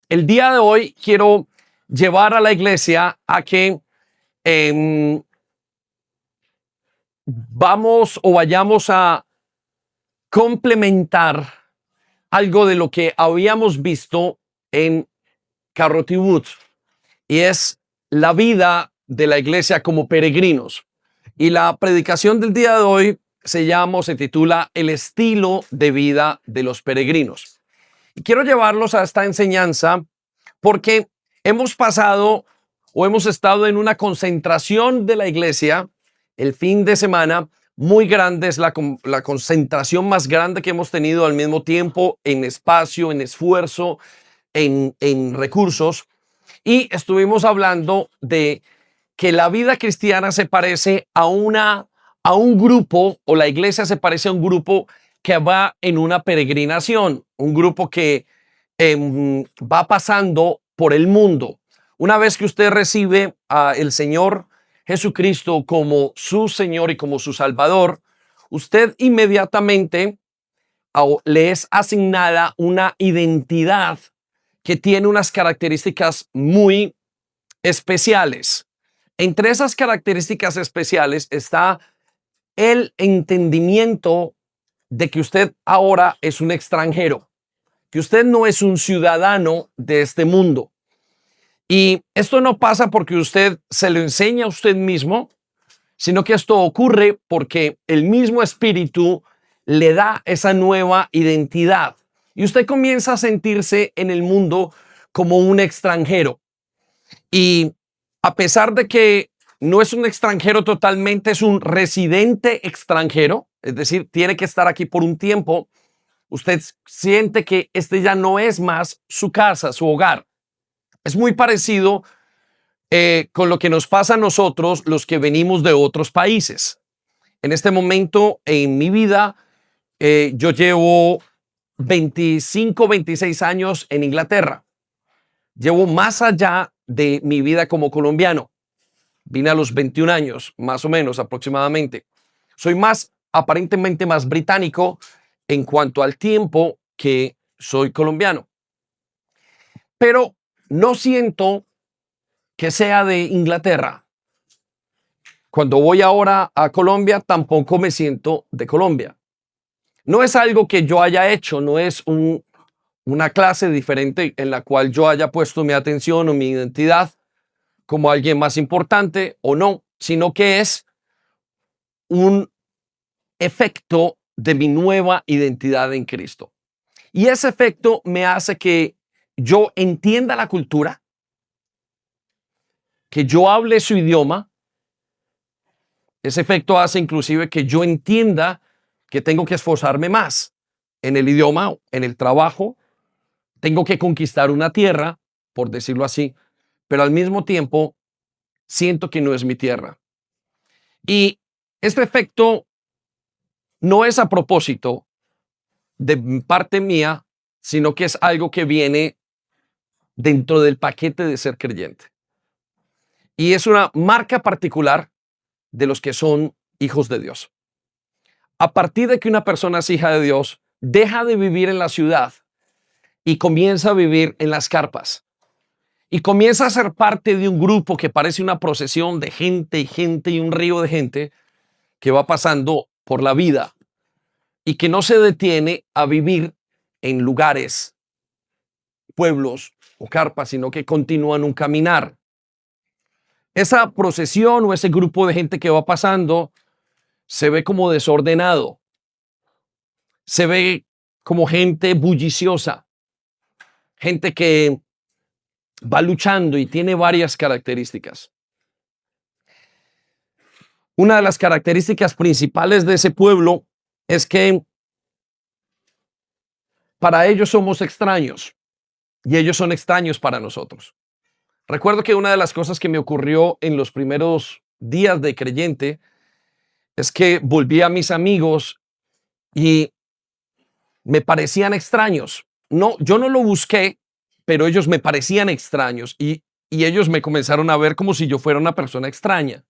El día de hoy quiero llevar a la iglesia a que vayamos a complementar algo de lo que habíamos visto en Carrot Wood, y es la vida de la iglesia como peregrinos. Y la predicación del día de hoy se titula El estilo de vida de los peregrinos. Y quiero llevarlos a esta enseñanza porque hemos pasado o hemos estado en una concentración de la iglesia el fin de semana muy grande. Es la concentración más grande que hemos tenido al mismo tiempo en espacio, en esfuerzo, en recursos. Y estuvimos hablando de que la vida cristiana se parece a un grupo, o la iglesia se parece a un grupo que va en una peregrinación, un grupo que va pasando por el mundo. Una vez que usted recibe al Señor Jesucristo como su Señor y como su Salvador, usted inmediatamente le es asignada una identidad que tiene unas características muy especiales. Entre esas características especiales está el entendimiento de que usted ahora es un extranjero, que usted no es un ciudadano de este mundo. Y esto no pasa porque usted se lo enseña a usted mismo, sino que esto ocurre porque el mismo Espíritu le da esa nueva identidad. Y usted comienza a sentirse en el mundo como un extranjero. Y a pesar de que no es un extranjero totalmente, es un residente extranjero, es decir, tiene que estar aquí por un tiempo, usted siente que este ya no es más su casa, su hogar. Es muy parecido con lo que nos pasa a nosotros, los que venimos de otros países. En este momento en mi vida, yo llevo 25, 26 años en Inglaterra. Llevo más allá de mi vida como colombiano. Vine a los 21 años, más o menos, aproximadamente. Soy aparentemente más británico en cuanto al tiempo que soy colombiano. Pero no siento que sea de Inglaterra. Cuando voy ahora a Colombia, tampoco me siento de Colombia. No es algo que yo haya hecho, no es una clase diferente en la cual yo haya puesto mi atención o mi identidad como alguien más importante o no, sino que es un efecto de mi nueva identidad en Cristo. Y ese efecto me hace que yo entienda la cultura, que yo hable su idioma. Ese efecto hace inclusive que yo entienda que tengo que esforzarme más en el idioma, en el trabajo. Tengo que conquistar una tierra, por decirlo así, pero al mismo tiempo siento que no es mi tierra. Y este efecto no es a propósito de parte mía, sino que es algo que viene dentro del paquete de ser creyente. Y es una marca particular de los que son hijos de Dios. A partir de que una persona es hija de Dios, deja de vivir en la ciudad y comienza a vivir en las carpas. Y comienza a ser parte de un grupo que parece una procesión de gente y un río de gente que va pasando por la vida y que no se detiene a vivir en lugares, pueblos o carpas, sino que continúan un caminar. Esa procesión o ese grupo de gente que va pasando se ve como desordenado, se ve como gente bulliciosa, gente que va luchando y tiene varias características. Una de las características principales de ese pueblo es que para ellos somos extraños y ellos son extraños para nosotros. Recuerdo que una de las cosas que me ocurrió en los primeros días de creyente es que volví a mis amigos y me parecían extraños. No, yo no lo busqué, pero ellos me parecían extraños y ellos me comenzaron a ver como si yo fuera una persona extraña.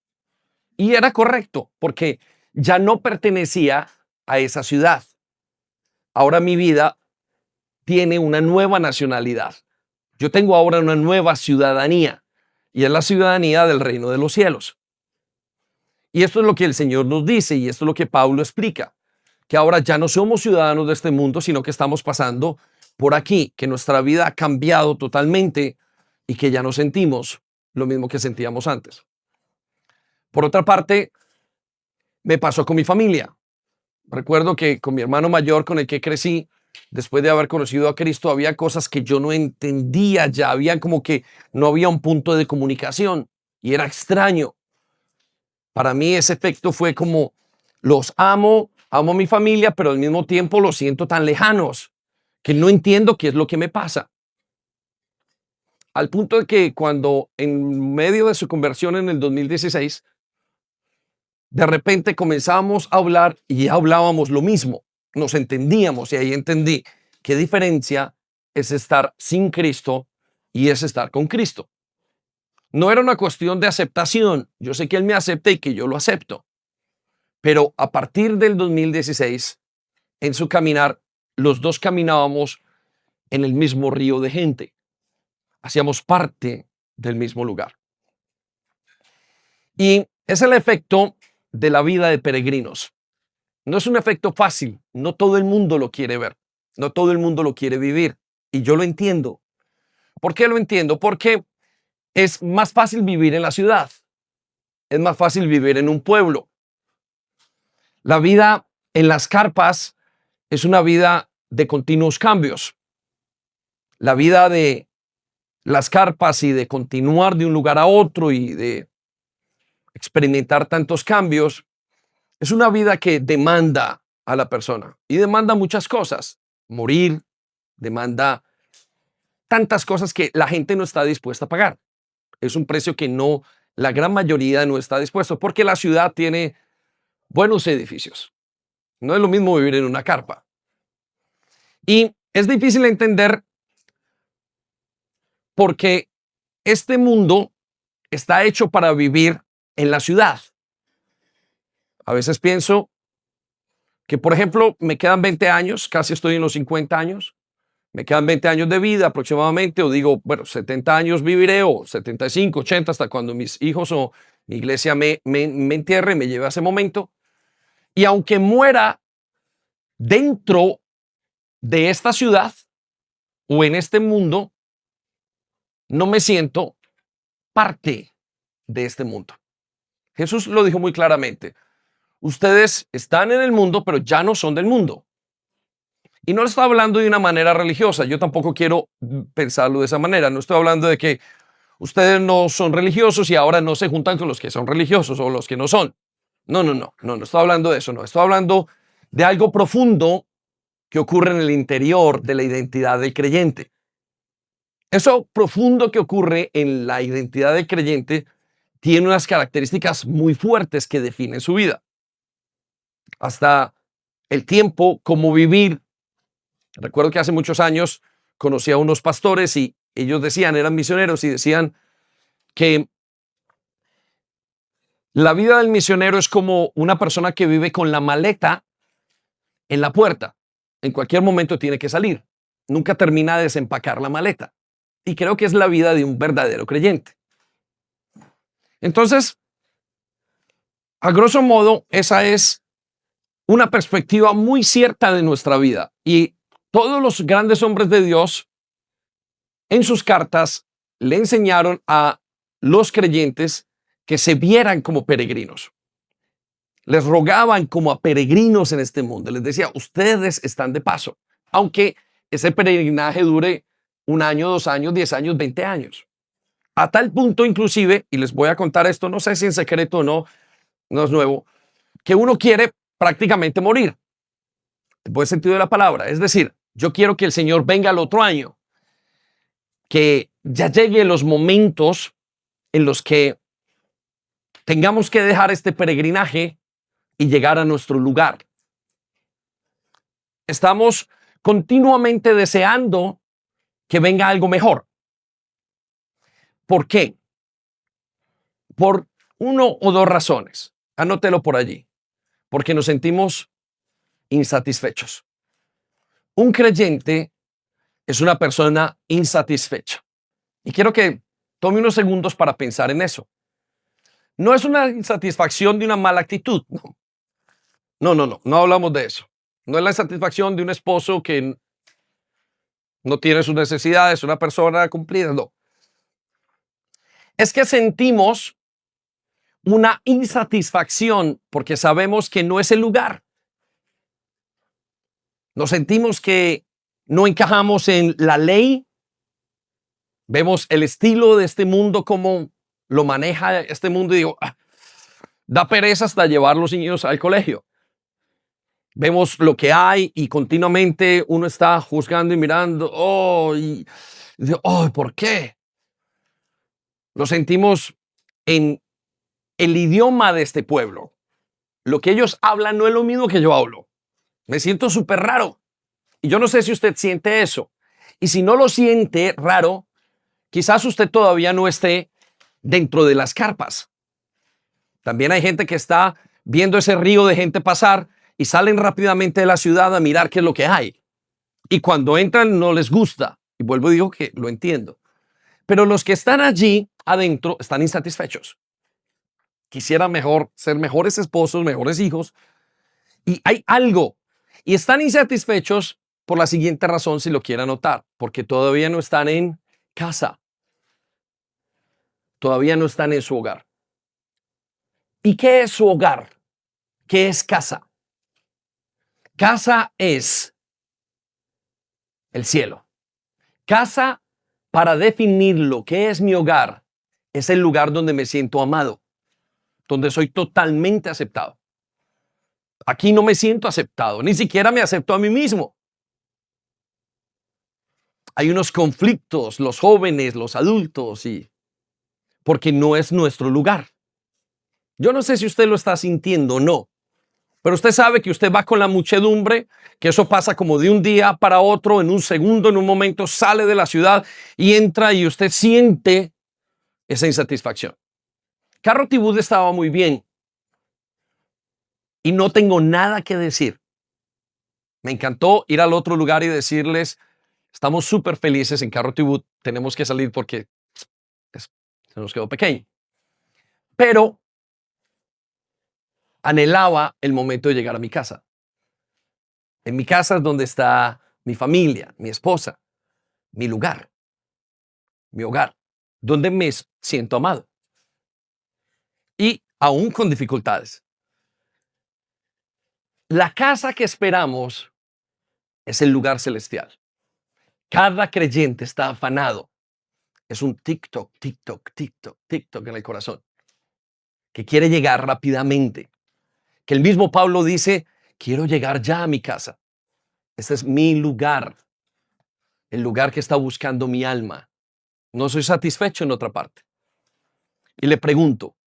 Y era correcto, porque ya no pertenecía a esa ciudad. Ahora mi vida tiene una nueva nacionalidad. Yo tengo ahora una nueva ciudadanía y es la ciudadanía del reino de los cielos. Y esto es lo que el Señor nos dice y esto es lo que Pablo explica, que ahora ya no somos ciudadanos de este mundo, sino que estamos pasando por aquí, que nuestra vida ha cambiado totalmente y que ya no sentimos lo mismo que sentíamos antes. Por otra parte, me pasó con mi familia. Recuerdo que con mi hermano mayor con el que crecí, después de haber conocido a Cristo, había cosas que yo no entendía ya, había como que no había un punto de comunicación y era extraño. Para mí ese efecto fue como, los amo, amo a mi familia, pero al mismo tiempo los siento tan lejanos que no entiendo qué es lo que me pasa. Al punto de que cuando en medio de su conversión en el 2016, de repente comenzamos a hablar y hablábamos lo mismo, nos entendíamos y ahí entendí qué diferencia es estar sin Cristo y es estar con Cristo. No era una cuestión de aceptación, yo sé que Él me acepta y que yo lo acepto, pero a partir del 2016, en su caminar, los dos caminábamos en el mismo río de gente, hacíamos parte del mismo lugar. Y es el efecto de la vida de peregrinos. No es un efecto fácil, no todo el mundo lo quiere ver, no todo el mundo lo quiere vivir. Y yo lo entiendo. ¿Por qué lo entiendo? Porque es más fácil vivir en la ciudad, es más fácil vivir en un pueblo. La vida en las carpas es una vida de continuos cambios. La vida de las carpas y de continuar de un lugar a otro y de experimentar tantos cambios es una vida que demanda a la persona y demanda muchas cosas. Morir, demanda tantas cosas que la gente no está dispuesta a pagar. Es un precio que no, la gran mayoría no está dispuesto porque la ciudad tiene buenos edificios. No es lo mismo vivir en una carpa. Y es difícil entender porque este mundo está hecho para vivir en la ciudad. A veces pienso que, por ejemplo, me quedan 20 años, casi estoy en los 50 años, me quedan 20 años de vida aproximadamente, o digo, bueno, 70 años viviré, o 75, 80, hasta cuando mis hijos o mi iglesia me entierre, me lleve a ese momento. Y aunque muera dentro de esta ciudad o en este mundo, no me siento parte de este mundo. Jesús lo dijo muy claramente. Ustedes están en el mundo, pero ya no son del mundo. Y no está hablando de una manera religiosa. Yo tampoco quiero pensarlo de esa manera. No estoy hablando de que ustedes no son religiosos y ahora no se juntan con los que son religiosos o los que no son. No estoy hablando de eso. No, estoy hablando de algo profundo que ocurre en el interior de la identidad del creyente. Eso profundo que ocurre en la identidad del creyente tiene unas características muy fuertes que definen su vida. Hasta el tiempo, cómo vivir. Recuerdo que hace muchos años conocí a unos pastores y ellos decían, eran misioneros y decían que la vida del misionero es como una persona que vive con la maleta en la puerta. En cualquier momento tiene que salir. Nunca termina de desempacar la maleta. Y creo que es la vida de un verdadero creyente. Entonces, a grosso modo, esa es una perspectiva muy cierta de nuestra vida. Y todos los grandes hombres de Dios en sus cartas le enseñaron a los creyentes que se vieran como peregrinos. Les rogaban como a peregrinos en este mundo. Les decía, ustedes están de paso, aunque ese peregrinaje dure 1 año, 2 años, 10 años, 20 años. A tal punto inclusive, y les voy a contar esto, no sé si en secreto o no, no es nuevo, que uno quiere prácticamente morir. En buen sentido de la palabra. Es decir, yo quiero que el Señor venga el otro año, que ya lleguen los momentos en los que tengamos que dejar este peregrinaje y llegar a nuestro lugar. Estamos continuamente deseando que venga algo mejor. ¿Por qué? Por 1 o 2 razones. Anótelo por allí. Porque nos sentimos insatisfechos. Un creyente es una persona insatisfecha. Y quiero que tome unos segundos para pensar en eso. No es una insatisfacción de una mala actitud. No hablamos de eso. No es la insatisfacción de un esposo que no tiene sus necesidades, una persona cumplida, no. Es que sentimos una insatisfacción porque sabemos que no es el lugar. Nos sentimos que no encajamos en la ley. Vemos el estilo de este mundo, cómo lo maneja este mundo y digo, da pereza hasta llevar los niños al colegio. Vemos lo que hay y continuamente uno está juzgando y mirando, ¿por qué? Lo sentimos en el idioma de este pueblo. Lo que ellos hablan no es lo mismo que yo hablo. Me siento súper raro. Y yo no sé si usted siente eso. Y si no lo siente raro, quizás usted todavía no esté dentro de las carpas. También hay gente que está viendo ese río de gente pasar y salen rápidamente de la ciudad a mirar qué es lo que hay. Y cuando entran no les gusta. Y vuelvo y digo que lo entiendo. Pero los que están allí adentro están insatisfechos. Quisieran ser mejores esposos, mejores hijos. Y hay algo. Y están insatisfechos por la siguiente razón, si lo quiera notar. Porque todavía no están en casa. Todavía no están en su hogar. ¿Y qué es su hogar? ¿Qué es casa? Casa es el cielo. Casa, para definir lo que es mi hogar, es el lugar donde me siento amado, donde soy totalmente aceptado. Aquí no me siento aceptado, ni siquiera me acepto a mí mismo. Hay unos conflictos, los jóvenes, los adultos, porque no es nuestro lugar. Yo no sé si usted lo está sintiendo o no, pero usted sabe que usted va con la muchedumbre, que eso pasa como de un día para otro, en un segundo, en un momento, sale de la ciudad y entra y usted siente esa insatisfacción. Carrot Wood estaba muy bien y no tengo nada que decir. Me encantó ir al otro lugar y decirles, estamos súper felices en Carrot Wood, tenemos que salir porque se nos quedó pequeño. Pero anhelaba el momento de llegar a mi casa. En mi casa es donde está mi familia, mi esposa, mi lugar, mi hogar, donde me siento amado. Y aún con dificultades. La casa que esperamos es el lugar celestial. Cada creyente está afanado. Es un TikTok en el corazón. Que quiere llegar rápidamente. Que el mismo Pablo dice, quiero llegar ya a mi casa. Este es mi lugar. El lugar que está buscando mi alma. No soy satisfecho en otra parte. Y le pregunto,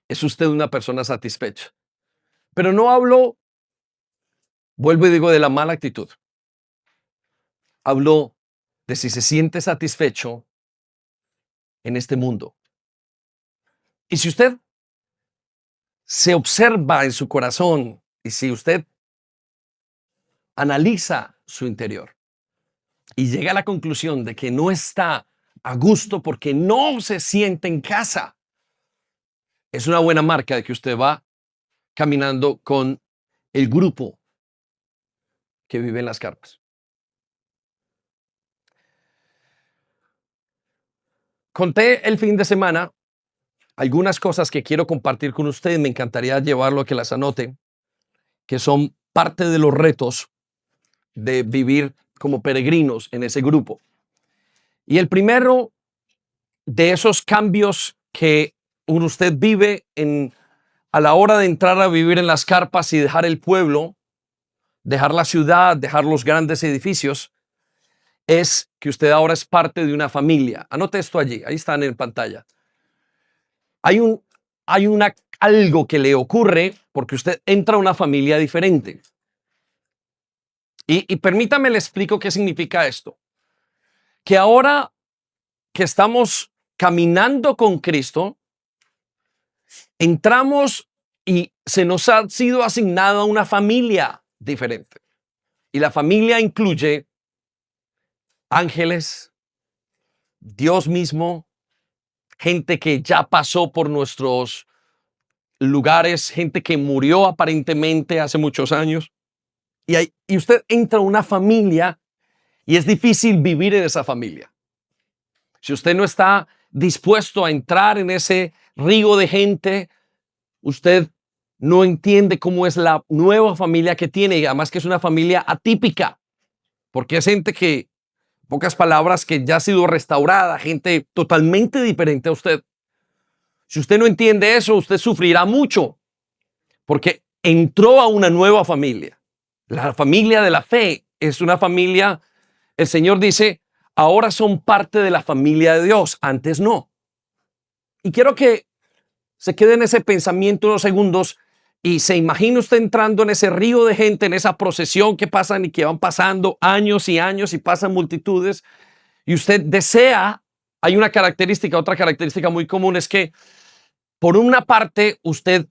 ¿es usted una persona satisfecha? Pero no hablo, vuelvo y digo, de la mala actitud. Hablo de si se siente satisfecho en este mundo. Y si usted se observa en su corazón y si usted analiza su interior y llega a la conclusión de que no está a gusto porque no se siente en casa, es una buena marca de que usted va caminando con el grupo que vive en las carpas. Conté el fin de semana algunas cosas que quiero compartir con ustedes. Me encantaría llevarlo a que las anoten, que son parte de los retos de vivir como peregrinos en ese grupo. Y el primero de esos cambios que usted vive a la hora de entrar a vivir en las carpas y dejar el pueblo, dejar la ciudad, dejar los grandes edificios, es que usted ahora es parte de una familia. Anote esto allí, ahí están en pantalla. Hay algo que le ocurre porque usted entra a una familia diferente. Y permítame le explico qué significa esto. Que ahora que estamos caminando con Cristo, entramos y se nos ha sido asignada una familia diferente. Y la familia incluye ángeles, Dios mismo, gente que ya pasó por nuestros lugares, gente que murió aparentemente hace muchos años. Y usted entra a una familia y es difícil vivir en esa familia. Si usted no está dispuesto a entrar en ese río de gente, usted no entiende cómo es la nueva familia que tiene, y además que es una familia atípica, porque es gente que, pocas palabras, que ya ha sido restaurada, gente totalmente diferente a usted. Si usted no entiende eso, usted sufrirá mucho, porque entró a una nueva familia. La familia de la fe es una familia, el Señor dice, ahora son parte de la familia de Dios, antes no. Y quiero que se quede en ese pensamiento unos segundos y se imagine usted entrando en ese río de gente, en esa procesión que pasan y que van pasando años y años y pasan multitudes, y usted desea, hay una característica, otra característica muy común es que por una parte usted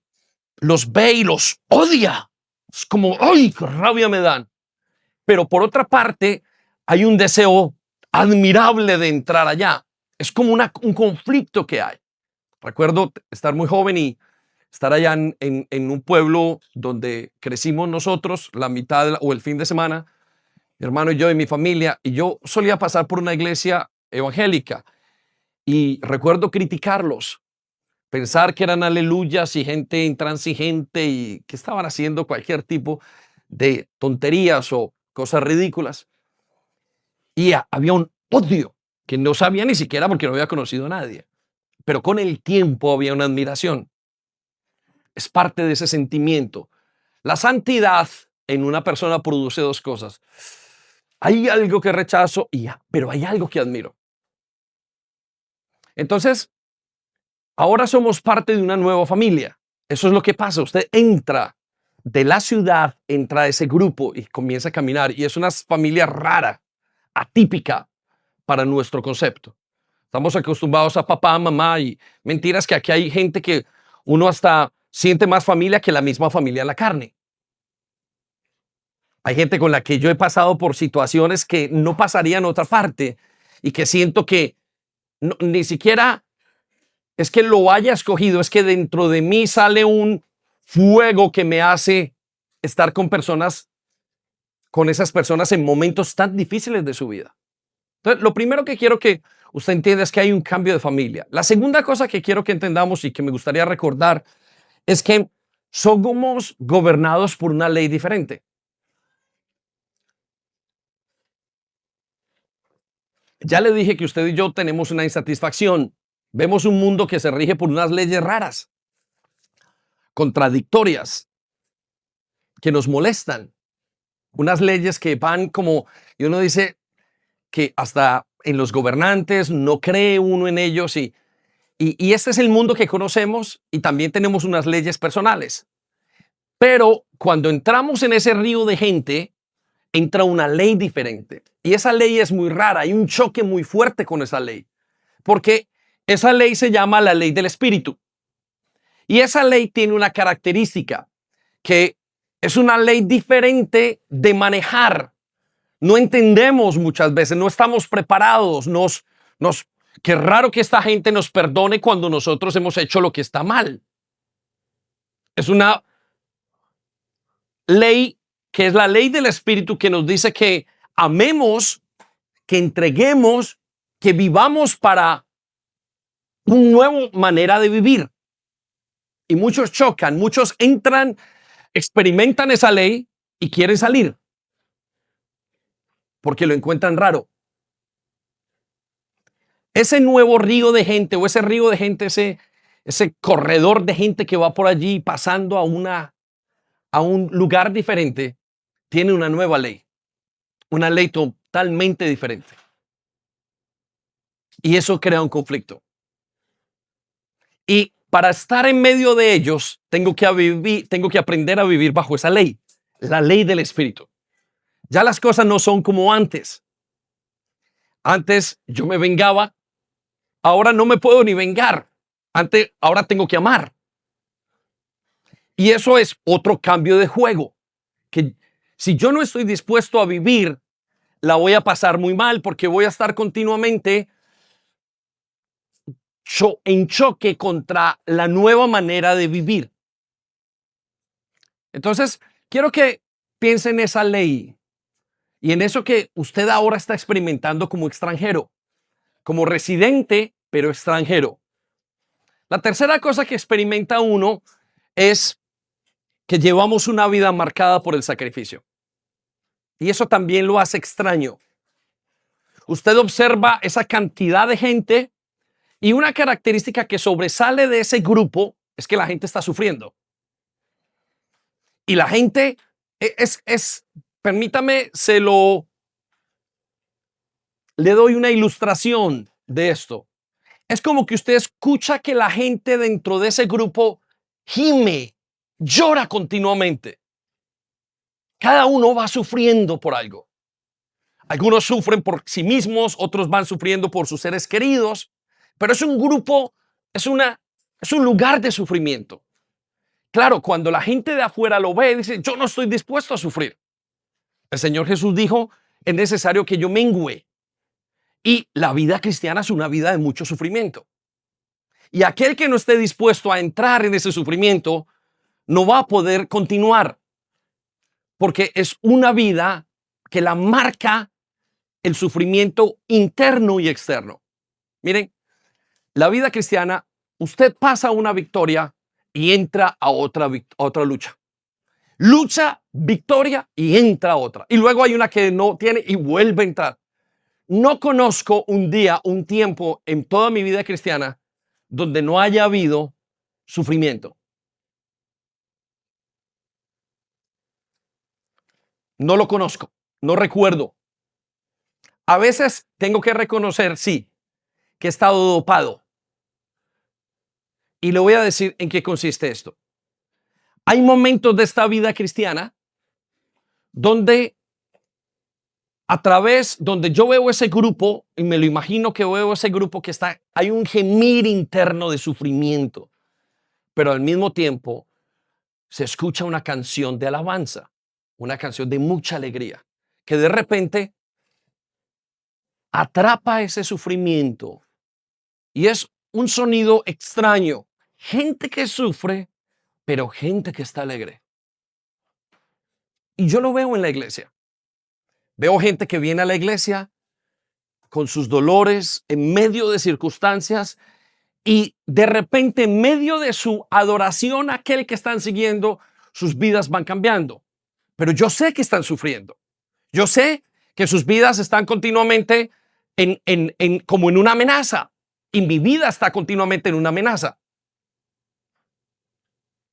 los ve y los odia. Es como, ¡ay, qué rabia me dan! Pero por otra parte hay un deseo admirable de entrar allá. Es como un conflicto que hay. Recuerdo estar muy joven y estar allá en un pueblo donde crecimos nosotros, la mitad o el fin de semana, mi hermano y yo y mi familia, y yo solía pasar por una iglesia evangélica y recuerdo criticarlos, pensar que eran aleluyas y gente intransigente y que estaban haciendo cualquier tipo de tonterías o cosas ridículas. Y había un odio que no sabía ni siquiera porque no había conocido a nadie. Pero con el tiempo había una admiración. Es parte de ese sentimiento. La santidad en una persona produce dos cosas. Hay algo que rechazo, pero hay algo que admiro. Entonces, ahora somos parte de una nueva familia. Eso es lo que pasa. Usted entra de la ciudad, entra a ese grupo y comienza a caminar. Y es una familia rara, atípica para nuestro concepto. Estamos acostumbrados a papá, mamá y mentiras que aquí hay gente que uno hasta siente más familia que la misma familia en la carne. Hay gente con la que yo he pasado por situaciones que no pasaría en otra parte y que siento que ni siquiera es que lo haya escogido, es que dentro de mí sale un fuego que me hace estar con esas personas en momentos tan difíciles de su vida. Entonces, lo primero que quiero que usted entienda es que hay un cambio de familia. La segunda cosa que quiero que entendamos y que me gustaría recordar es que somos gobernados por una ley diferente. Ya le dije que usted y yo tenemos una insatisfacción. Vemos un mundo que se rige por unas leyes raras, contradictorias, que nos molestan. Unas leyes que van como, y uno dice que hasta en los gobernantes no cree uno en ellos y este es el mundo que conocemos y también tenemos unas leyes personales. Pero cuando entramos en ese río de gente, entra una ley diferente. Y esa ley es muy rara. Hay un choque muy fuerte con esa ley. Porque esa ley se llama la ley del espíritu. Y esa ley tiene una característica que es una ley diferente de manejar. No entendemos muchas veces, no estamos preparados. Qué raro que esta gente nos perdone cuando nosotros hemos hecho lo que está mal. Es una ley que es la ley del espíritu que nos dice que amemos, que entreguemos, que vivamos para una nueva manera de vivir. Y muchos chocan, muchos entran, experimentan esa ley y quieren salir porque lo encuentran raro. Ese nuevo río de gente o ese río de gente, ese corredor de gente que va por allí pasando a un lugar diferente, tiene una nueva ley, una ley totalmente diferente. Y eso crea un conflicto. Y para estar en medio de ellos, tengo que aprender a vivir bajo esa ley, la ley del espíritu. Ya las cosas no son como antes. Antes yo me vengaba, ahora no me puedo ni vengar. Ahora tengo que amar. Y eso es otro cambio de juego, que si yo no estoy dispuesto a vivir, la voy a pasar muy mal porque voy a estar continuamente en choque contra la nueva manera de vivir. Entonces, quiero que piense en esa ley y en eso que usted ahora está experimentando como extranjero, como residente, pero extranjero. La tercera cosa que experimenta uno es que llevamos una vida marcada por el sacrificio. Y eso también lo hace extraño. Usted observa esa cantidad de gente y una característica que sobresale de ese grupo es que la gente está sufriendo. Y la gente permítame, le doy una ilustración de esto. Es como que usted escucha que la gente dentro de ese grupo gime, llora continuamente. Cada uno va sufriendo por algo. Algunos sufren por sí mismos, otros van sufriendo por sus seres queridos, pero es un grupo, es un lugar de sufrimiento. Claro, cuando la gente de afuera lo ve, dice, yo no estoy dispuesto a sufrir. El Señor Jesús dijo, es necesario que yo mengüe. Y la vida cristiana es una vida de mucho sufrimiento. Y aquel que no esté dispuesto a entrar en ese sufrimiento no va a poder continuar, porque es una vida que la marca el sufrimiento interno y externo. Miren, la vida cristiana, usted pasa una victoria y entra a otra lucha. Lucha, victoria y entra a otra. Y luego hay una que no tiene y vuelve a entrar. No conozco un día, un tiempo en toda mi vida cristiana donde no haya habido sufrimiento. No lo conozco, no recuerdo. A veces tengo que reconocer, sí, que he estado dopado. Y le voy a decir en qué consiste esto. Hay momentos de esta vida cristiana donde donde yo veo ese grupo y me lo imagino que veo ese grupo que hay un gemir interno de sufrimiento, pero al mismo tiempo se escucha una canción de alabanza, una canción de mucha alegría, que de repente atrapa ese sufrimiento y es un sonido extraño. Gente que sufre, pero gente que está alegre. Y yo lo veo en la iglesia. Veo gente que viene a la iglesia con sus dolores en medio de circunstancias y de repente en medio de su adoración a aquel que están siguiendo, sus vidas van cambiando. Pero yo sé que están sufriendo. Yo sé que sus vidas están continuamente como en una amenaza. Y mi vida está continuamente en una amenaza.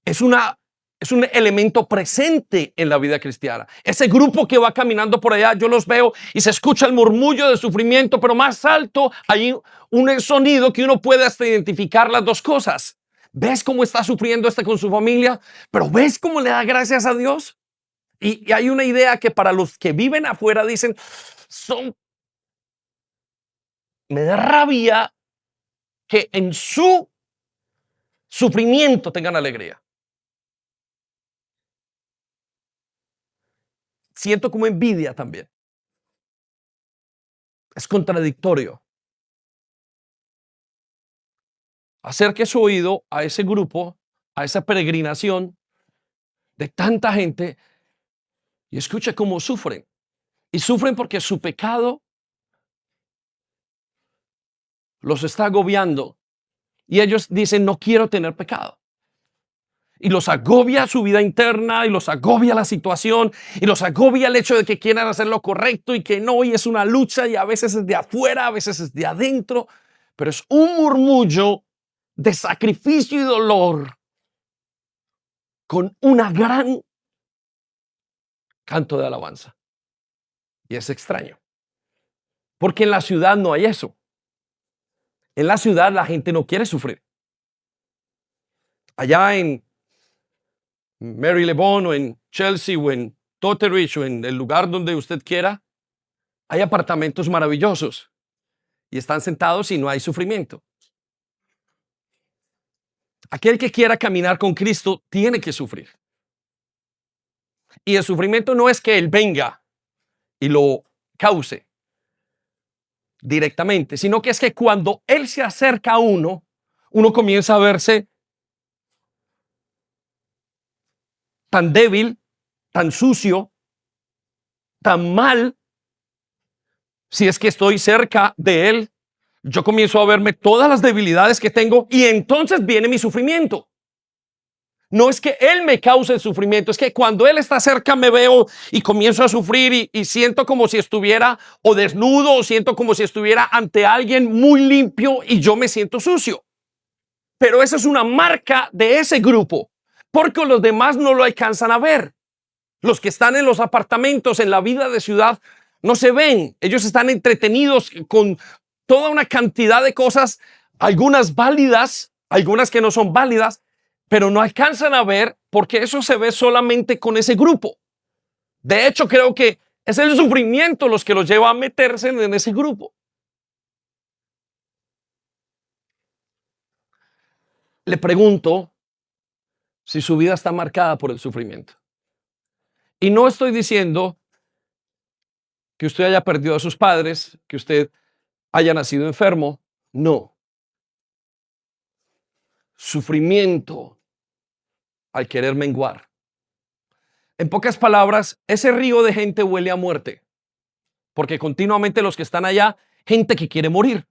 Es un elemento presente en la vida cristiana. Ese grupo que va caminando por allá, yo los veo y se escucha el murmullo de sufrimiento, pero más alto hay un sonido que uno puede hasta identificar las dos cosas. ¿Ves cómo está sufriendo con su familia? Pero ¿ves cómo le da gracias a Dios? Y hay una idea que para los que viven afuera dicen, me da rabia que en su sufrimiento tengan alegría. Siento como envidia también. Es contradictorio. Acerque su oído a ese grupo, a esa peregrinación de tanta gente y escuche cómo sufren. Y sufren porque su pecado los está agobiando. Y ellos dicen, no quiero tener pecado. Y los agobia su vida interna, y los agobia la situación, y los agobia el hecho de que quieran hacer lo correcto y que no, y es una lucha, y a veces es de afuera, a veces es de adentro, pero es un murmullo de sacrificio y dolor con una gran canto de alabanza. Y es extraño, porque en la ciudad no hay eso. En la ciudad la gente no quiere sufrir. Allá en Marylebone o en Chelsea o en Totteridge o en el lugar donde usted quiera, hay apartamentos maravillosos y están sentados y no hay sufrimiento. Aquel que quiera caminar con Cristo tiene que sufrir. Y el sufrimiento no es que Él venga y lo cause. directamente, sino que es que cuando Él se acerca a uno, uno comienza a verse tan débil, tan sucio, tan mal. Si es que estoy cerca de Él, yo comienzo a verme todas las debilidades que tengo y entonces viene mi sufrimiento. No es que Él me cause el sufrimiento, es que cuando Él está cerca me veo y comienzo a sufrir y siento como si estuviera o desnudo o siento como si estuviera ante alguien muy limpio y yo me siento sucio. Pero esa es una marca de ese grupo, porque los demás no lo alcanzan a ver. Los que están en los apartamentos, en la vida de ciudad, no se ven. Ellos están entretenidos con toda una cantidad de cosas, algunas válidas, algunas que no son válidas, pero no alcanzan a ver porque eso se ve solamente con ese grupo. De hecho, creo que es el sufrimiento los que los lleva a meterse en ese grupo. Le pregunto si su vida está marcada por el sufrimiento. Y no estoy diciendo que usted haya perdido a sus padres, que usted haya nacido enfermo. No. Sufrimiento al querer menguar. En pocas palabras, ese río de gente huele a muerte, porque continuamente los que están allá, gente que quiere morir,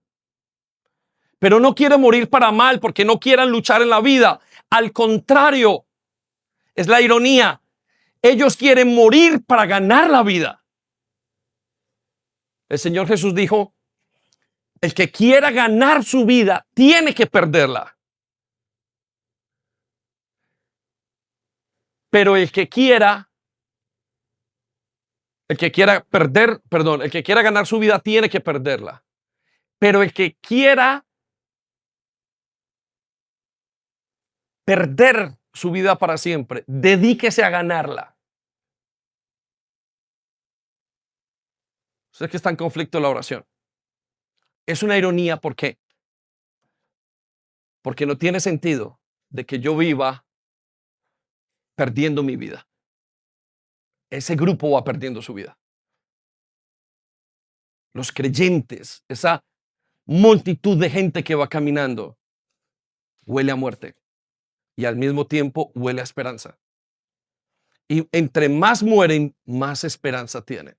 pero no quiere morir para mal, porque no quieran luchar en la vida. Al contrario, es la ironía. Ellos quieren morir para ganar la vida. El Señor Jesús dijo, el que quiera ganar su vida tiene que perderla. Pero el que quiera el que quiera ganar su vida tiene que perderla. Pero el que quiera perder su vida para siempre, dedíquese a ganarla. Sé que está en conflicto la oración. Es una ironía, ¿por qué? Porque no tiene sentido de que yo viva perdiendo mi vida. Ese grupo va perdiendo su vida. Los creyentes, esa multitud de gente que va caminando, huele a muerte y al mismo tiempo huele a esperanza. Y entre más mueren, más esperanza tienen.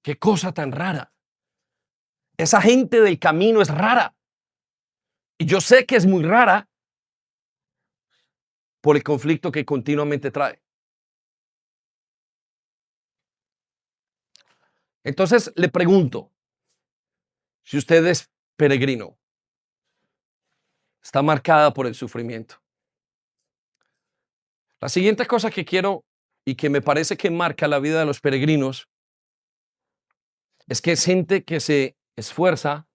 Qué cosa tan rara. Esa gente del camino es rara. Y yo sé que es muy rara por el conflicto que continuamente trae. Entonces le pregunto, si usted es peregrino, está marcada por el sufrimiento. La siguiente cosa que quiero y que me parece que marca la vida de los peregrinos es que es gente que se esfuerza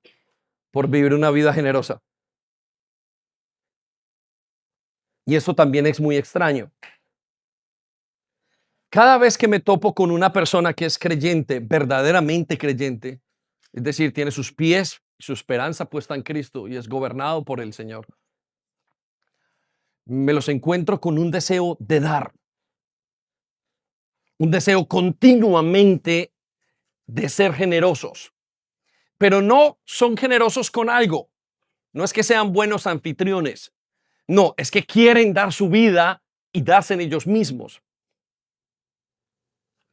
por vivir una vida generosa. Y eso también es muy extraño. Cada vez que me topo con una persona que es creyente, verdaderamente creyente, es decir, tiene sus pies y su esperanza puesta en Cristo y es gobernado por el Señor, me los encuentro con un deseo de dar, un deseo continuamente de ser generosos, pero no son generosos con algo. No es que sean buenos anfitriones. No, es que quieren dar su vida y darse en ellos mismos.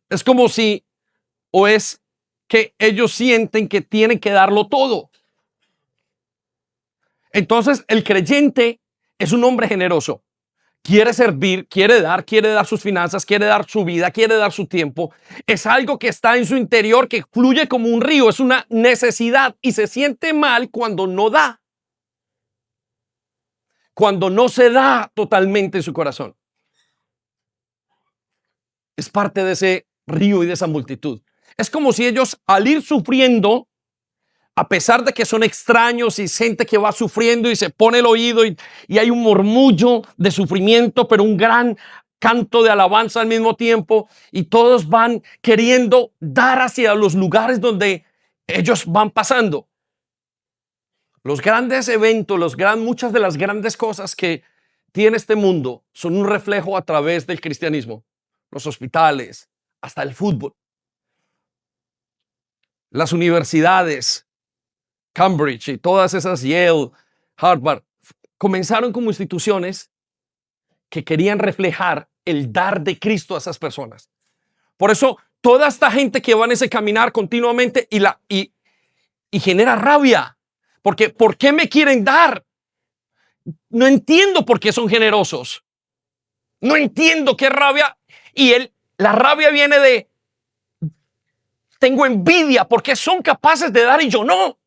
Es como si, o es que ellos sienten que tienen que darlo todo. Entonces, el creyente es un hombre generoso. Quiere servir, quiere dar sus finanzas, quiere dar su vida, quiere dar su tiempo. Es algo que está en su interior, que fluye como un río, es una necesidad y se siente mal cuando no da. Cuando no se da totalmente en su corazón. Es parte de ese río y de esa multitud. Es como si ellos, al ir sufriendo, a pesar de que son extraños y gente que va sufriendo y se pone el oído y hay un murmullo de sufrimiento, pero un gran canto de alabanza al mismo tiempo, y todos van queriendo dar hacia los lugares donde ellos van pasando. Los grandes eventos, muchas de las grandes cosas que tiene este mundo son un reflejo a través del cristianismo. Los hospitales, hasta el fútbol. las universidades, Cambridge y todas esas, Yale, Harvard, comenzaron como instituciones que querían reflejar el dar de Cristo a esas personas. Por eso, toda esta gente que va en ese caminar continuamente y genera rabia. Porque, ¿por qué me quieren dar? No entiendo por qué son generosos. No entiendo qué rabia. Y la rabia viene de, tengo envidia porque son capaces de dar y yo no.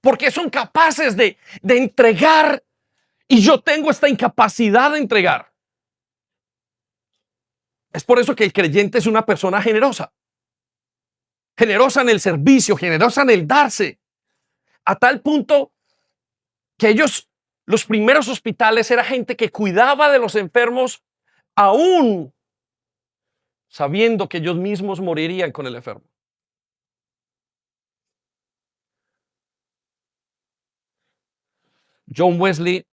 Porque son capaces de entregar y yo tengo esta incapacidad de entregar. Es por eso que el creyente es una persona generosa. Generosa en el servicio, generosa en el darse. A tal punto que ellos, los primeros hospitales, era gente que cuidaba de los enfermos aún sabiendo que ellos mismos morirían con el enfermo. John Wesley,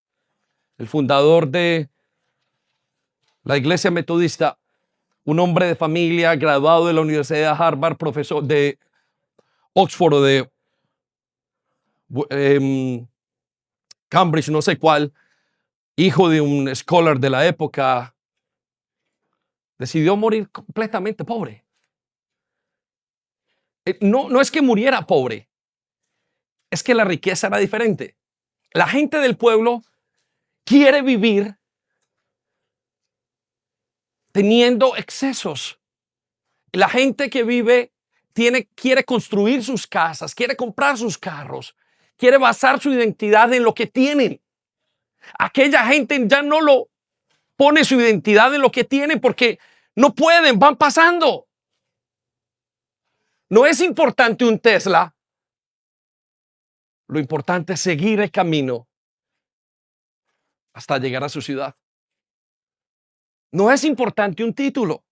el fundador de la Iglesia Metodista, un hombre de familia, graduado de la Universidad de Harvard, profesor de Oxford o de Cambridge, no sé cuál, hijo de un scholar de la época, decidió morir completamente pobre. No es que muriera pobre, es que la riqueza era diferente. La gente del pueblo quiere vivir teniendo excesos. La gente que vive quiere construir sus casas, quiere comprar sus carros, quiere basar su identidad en lo que tienen. Aquella gente ya no lo pone su identidad en lo que tienen porque no pueden, van pasando. No es importante un Tesla. Lo importante es seguir el camino hasta llegar a su ciudad. No es importante un título,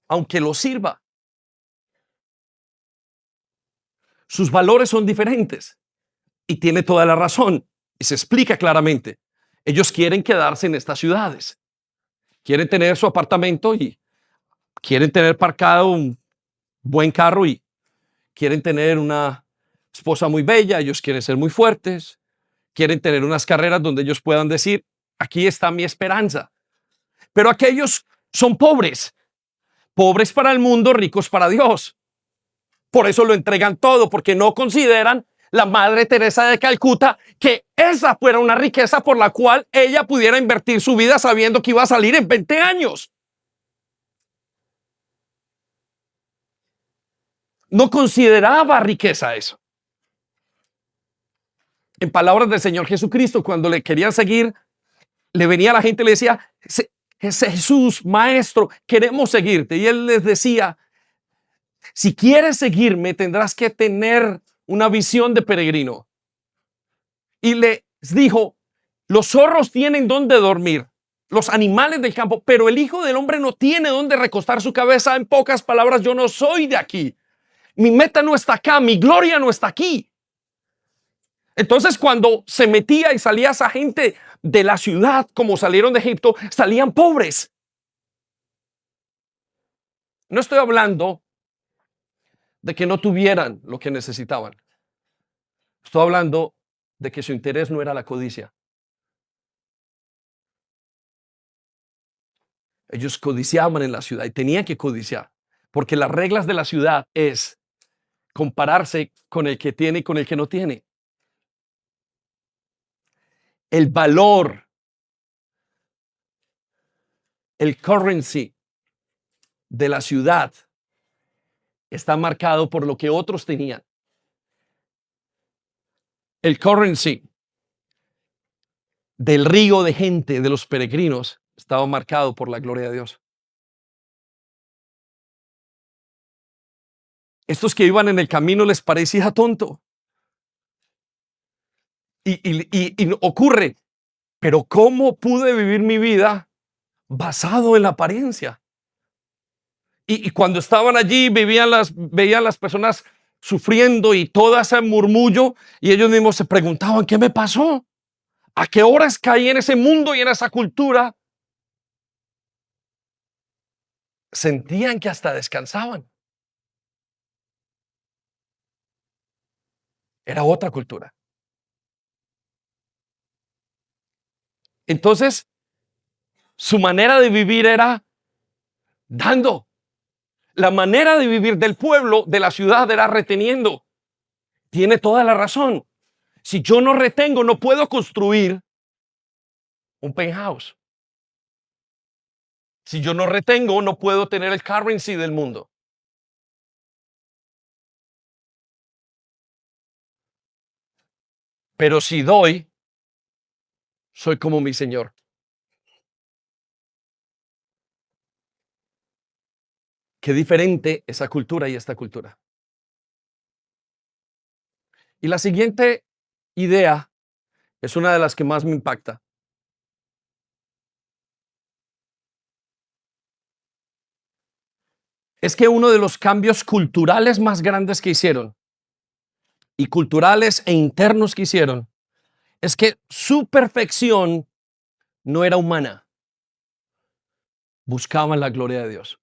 aunque lo sirva. Sus valores son diferentes y tiene toda la razón y se explica claramente. Ellos quieren quedarse en estas ciudades, quieren tener su apartamento y quieren tener parcado un buen carro y quieren tener una esposa muy bella, ellos quieren ser muy fuertes, quieren tener unas carreras donde ellos puedan decir, aquí está mi esperanza. Pero aquellos son pobres, pobres para el mundo, ricos para Dios. Por eso lo entregan todo, porque no consideran la Madre Teresa de Calcuta que esa fuera una riqueza por la cual ella pudiera invertir su vida sabiendo que iba a salir en 20 años. No consideraba riqueza eso. En palabras del Señor Jesucristo, cuando le querían seguir, le venía la gente y le decía, Jesús, maestro, queremos seguirte. Y él les decía, si quieres seguirme, tendrás que tener una visión de peregrino. Y les dijo, los zorros tienen donde dormir, los animales del campo, pero el Hijo del Hombre no tiene donde recostar su cabeza. En pocas palabras, yo no soy de aquí. Mi meta no está acá, mi gloria no está aquí. Entonces, cuando se metía y salía esa gente de la ciudad, como salieron de Egipto, salían pobres. No estoy hablando de que no tuvieran lo que necesitaban. Estoy hablando de que su interés no era la codicia. Ellos codiciaban en la ciudad y tenían que codiciar, porque las reglas de la ciudad es compararse con el que tiene y con el que no tiene. El valor, el currency de la ciudad está marcado por lo que otros tenían. El currency del río de gente, de los peregrinos, estaba marcado por la gloria de Dios. Estos que iban en el camino les parecía tonto. Y ocurre, pero ¿cómo pude vivir mi vida basado en la apariencia? Y cuando estaban allí, veían las personas sufriendo y todo ese murmullo, y ellos mismos se preguntaban, ¿qué me pasó? ¿A qué horas caí en ese mundo y en esa cultura? sentían que hasta descansaban. Era otra cultura. Entonces, su manera de vivir era dando. La manera de vivir del pueblo, de la ciudad, era reteniendo. Tiene toda la razón. Si yo no retengo, no puedo construir un penthouse. Si yo no retengo, no puedo tener el currency del mundo. Pero si doy, soy como mi Señor. Qué diferente esa cultura y esta cultura. Y la siguiente idea es una de las que más me impacta. Es que uno de los cambios culturales más grandes que hicieron, y culturales e internos que hicieron, es que su perfección no era humana. Buscaban la gloria de Dios.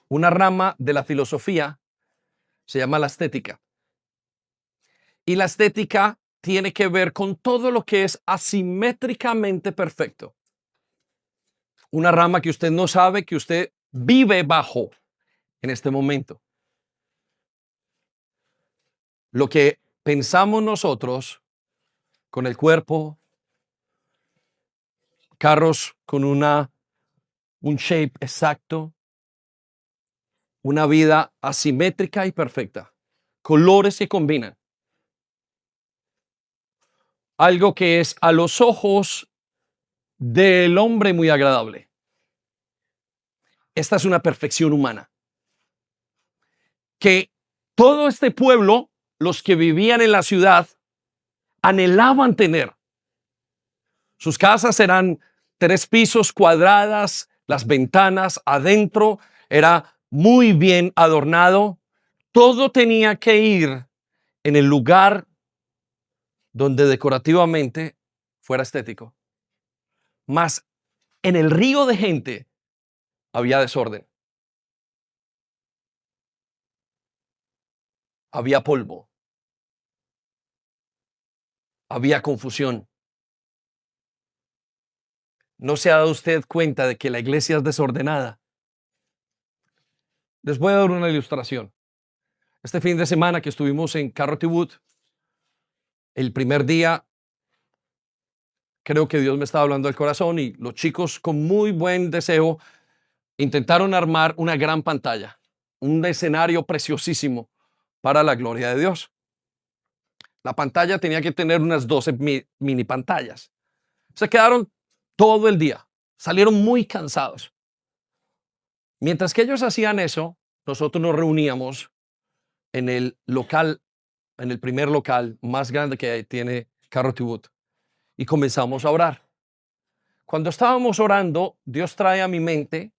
Una rama de la filosofía se llama la estética. Y la estética tiene que ver con todo lo que es asimétricamente perfecto. Una rama que usted no sabe, que usted vive bajo en este momento. Lo que pensamos nosotros con el cuerpo, carros con un shape exacto, una vida asimétrica y perfecta, colores que combinan. Algo que es a los ojos del hombre muy agradable. Esta es una perfección humana. Que todo este pueblo, los que vivían en la ciudad, anhelaban tener. Sus casas eran 3 pisos cuadradas, las ventanas adentro era muy bien adornado. Todo tenía que ir en el lugar donde decorativamente fuera estético. Mas en el río de gente había desorden, había polvo, había confusión. ¿No se ha dado usted cuenta de que la iglesia es desordenada? Les voy a dar una ilustración. Este fin de semana que estuvimos en Carrotty Wood, el primer día, creo que Dios me estaba hablando al corazón y los chicos con muy buen deseo intentaron armar una gran pantalla, un escenario preciosísimo para la gloria de Dios. La pantalla tenía que tener unas 12 mini pantallas. Se quedaron todo el día, salieron muy cansados. Mientras que ellos hacían eso, nosotros nos reuníamos en el local, en el primer local más grande que tiene Carrotty Wood, y comenzamos a orar. Cuando estábamos orando, Dios trae a mi mente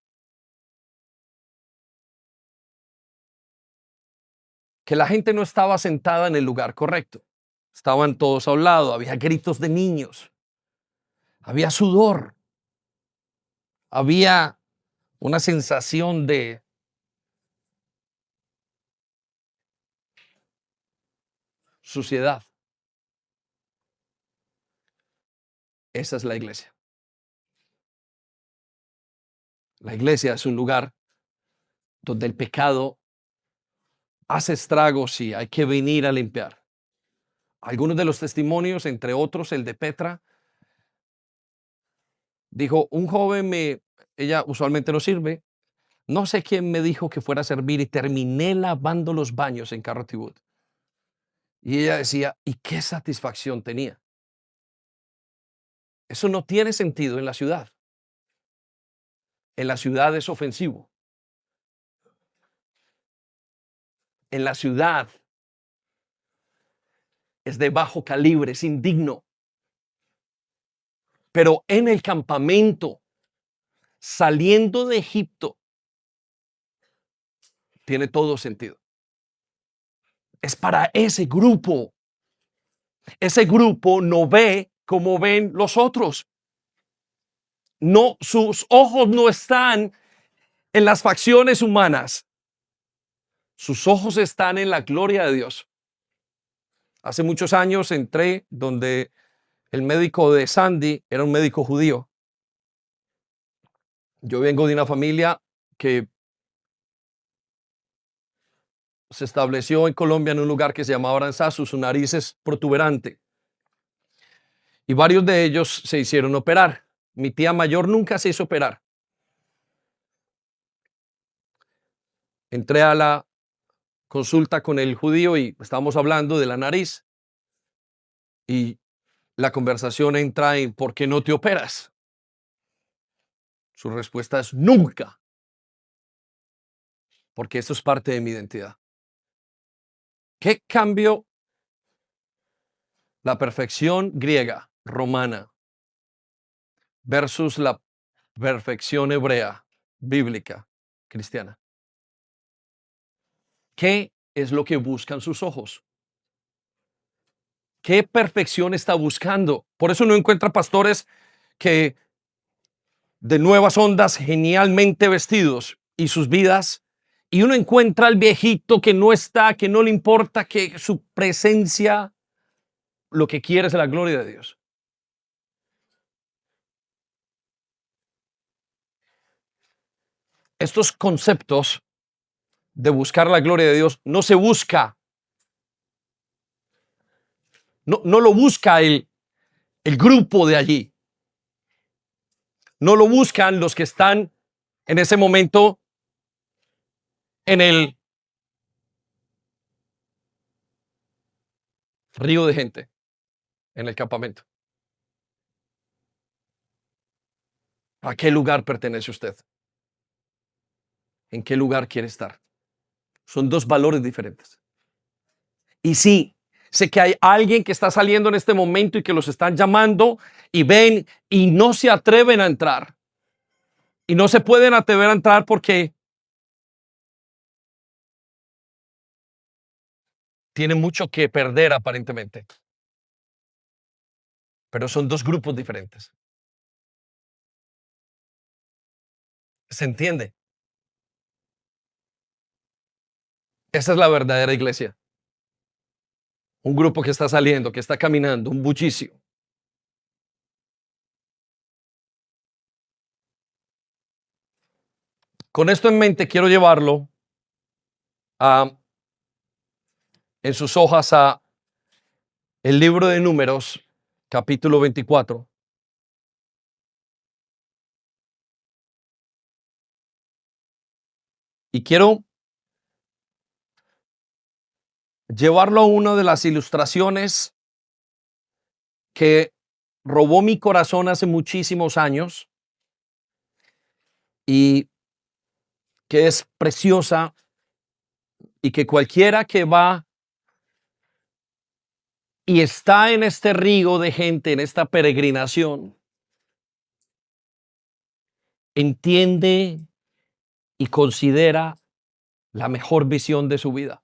que la gente no estaba sentada en el lugar correcto. Estaban todos a un lado, había gritos de niños, había sudor, había una sensación de suciedad. Esa es la iglesia. La iglesia es un lugar donde el pecado hace estragos y hay que venir a limpiar. Algunos de los testimonios, entre otros el de Petra, dijo, un joven ella usualmente no sirve, no sé quién me dijo que fuera a servir y terminé lavando los baños en Carrotty Wood. Y ella decía, ¿y qué satisfacción tenía? Eso no tiene sentido en la ciudad. En la ciudad es ofensivo. En la ciudad es de bajo calibre, es indigno. Pero en el campamento, saliendo de Egipto, tiene todo sentido. Es para ese grupo. Ese grupo no ve como ven los otros. no, sus ojos no están en las facciones humanas. Sus ojos están en la gloria de Dios. Hace muchos años entré donde el médico de Sandy era un médico judío. Yo vengo de una familia que se estableció en Colombia en un lugar que se llamaba Aranzazu. Su nariz es protuberante y varios de ellos se hicieron operar. Mi tía mayor nunca se hizo operar. Entré a la consulta con el judío y estábamos hablando de la nariz y la conversación entra en ¿por qué no te operas? Su respuesta es nunca, porque esto es parte de mi identidad. ¿Qué cambió la perfección griega, romana, versus la perfección hebrea, bíblica, cristiana? ¿Qué es lo que buscan sus ojos? ¿Qué perfección está buscando? Por eso no encuentra pastores que de nuevas ondas genialmente vestidos y sus vidas, y uno encuentra al viejito que no está, que no le importa, que su presencia lo que quiere es la gloria de Dios. Estos conceptos de buscar la gloria de Dios no se busca, no lo busca el grupo de allí, no lo buscan los que están en ese momento en el río de gente, en el campamento. ¿A qué lugar pertenece usted? ¿En qué lugar quiere estar? Son dos valores diferentes. Y sí, sé que hay alguien que está saliendo en este momento y que los están llamando y ven y no se atreven a entrar. Y no se pueden atrever a entrar porque tienen mucho que perder aparentemente. Pero son dos grupos diferentes. ¿Se entiende? Esa es la verdadera iglesia. Un grupo que está saliendo, que está caminando, un bullicio. Con esto en mente quiero llevarlo en sus hojas a el libro de Números, capítulo 24. Y quiero llevarlo a una de las ilustraciones que robó mi corazón hace muchísimos años y que es preciosa y que cualquiera que va y está en este río de gente, en esta peregrinación, entiende y considera la mejor visión de su vida.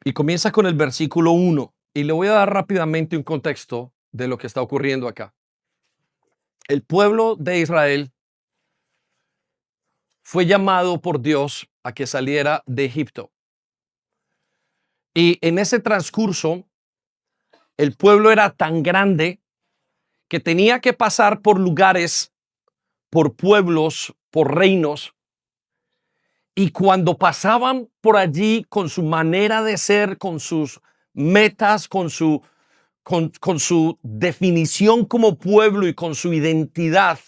Y comienza con el versículo 1 y le voy a dar rápidamente un contexto de lo que está ocurriendo acá. El pueblo de Israel fue llamado por Dios a que saliera de Egipto. Y en ese transcurso, el pueblo era tan grande que tenía que pasar por lugares, por pueblos, por reinos. Y cuando pasaban por allí con su manera de ser, con sus metas, con su definición como pueblo y con su identidad,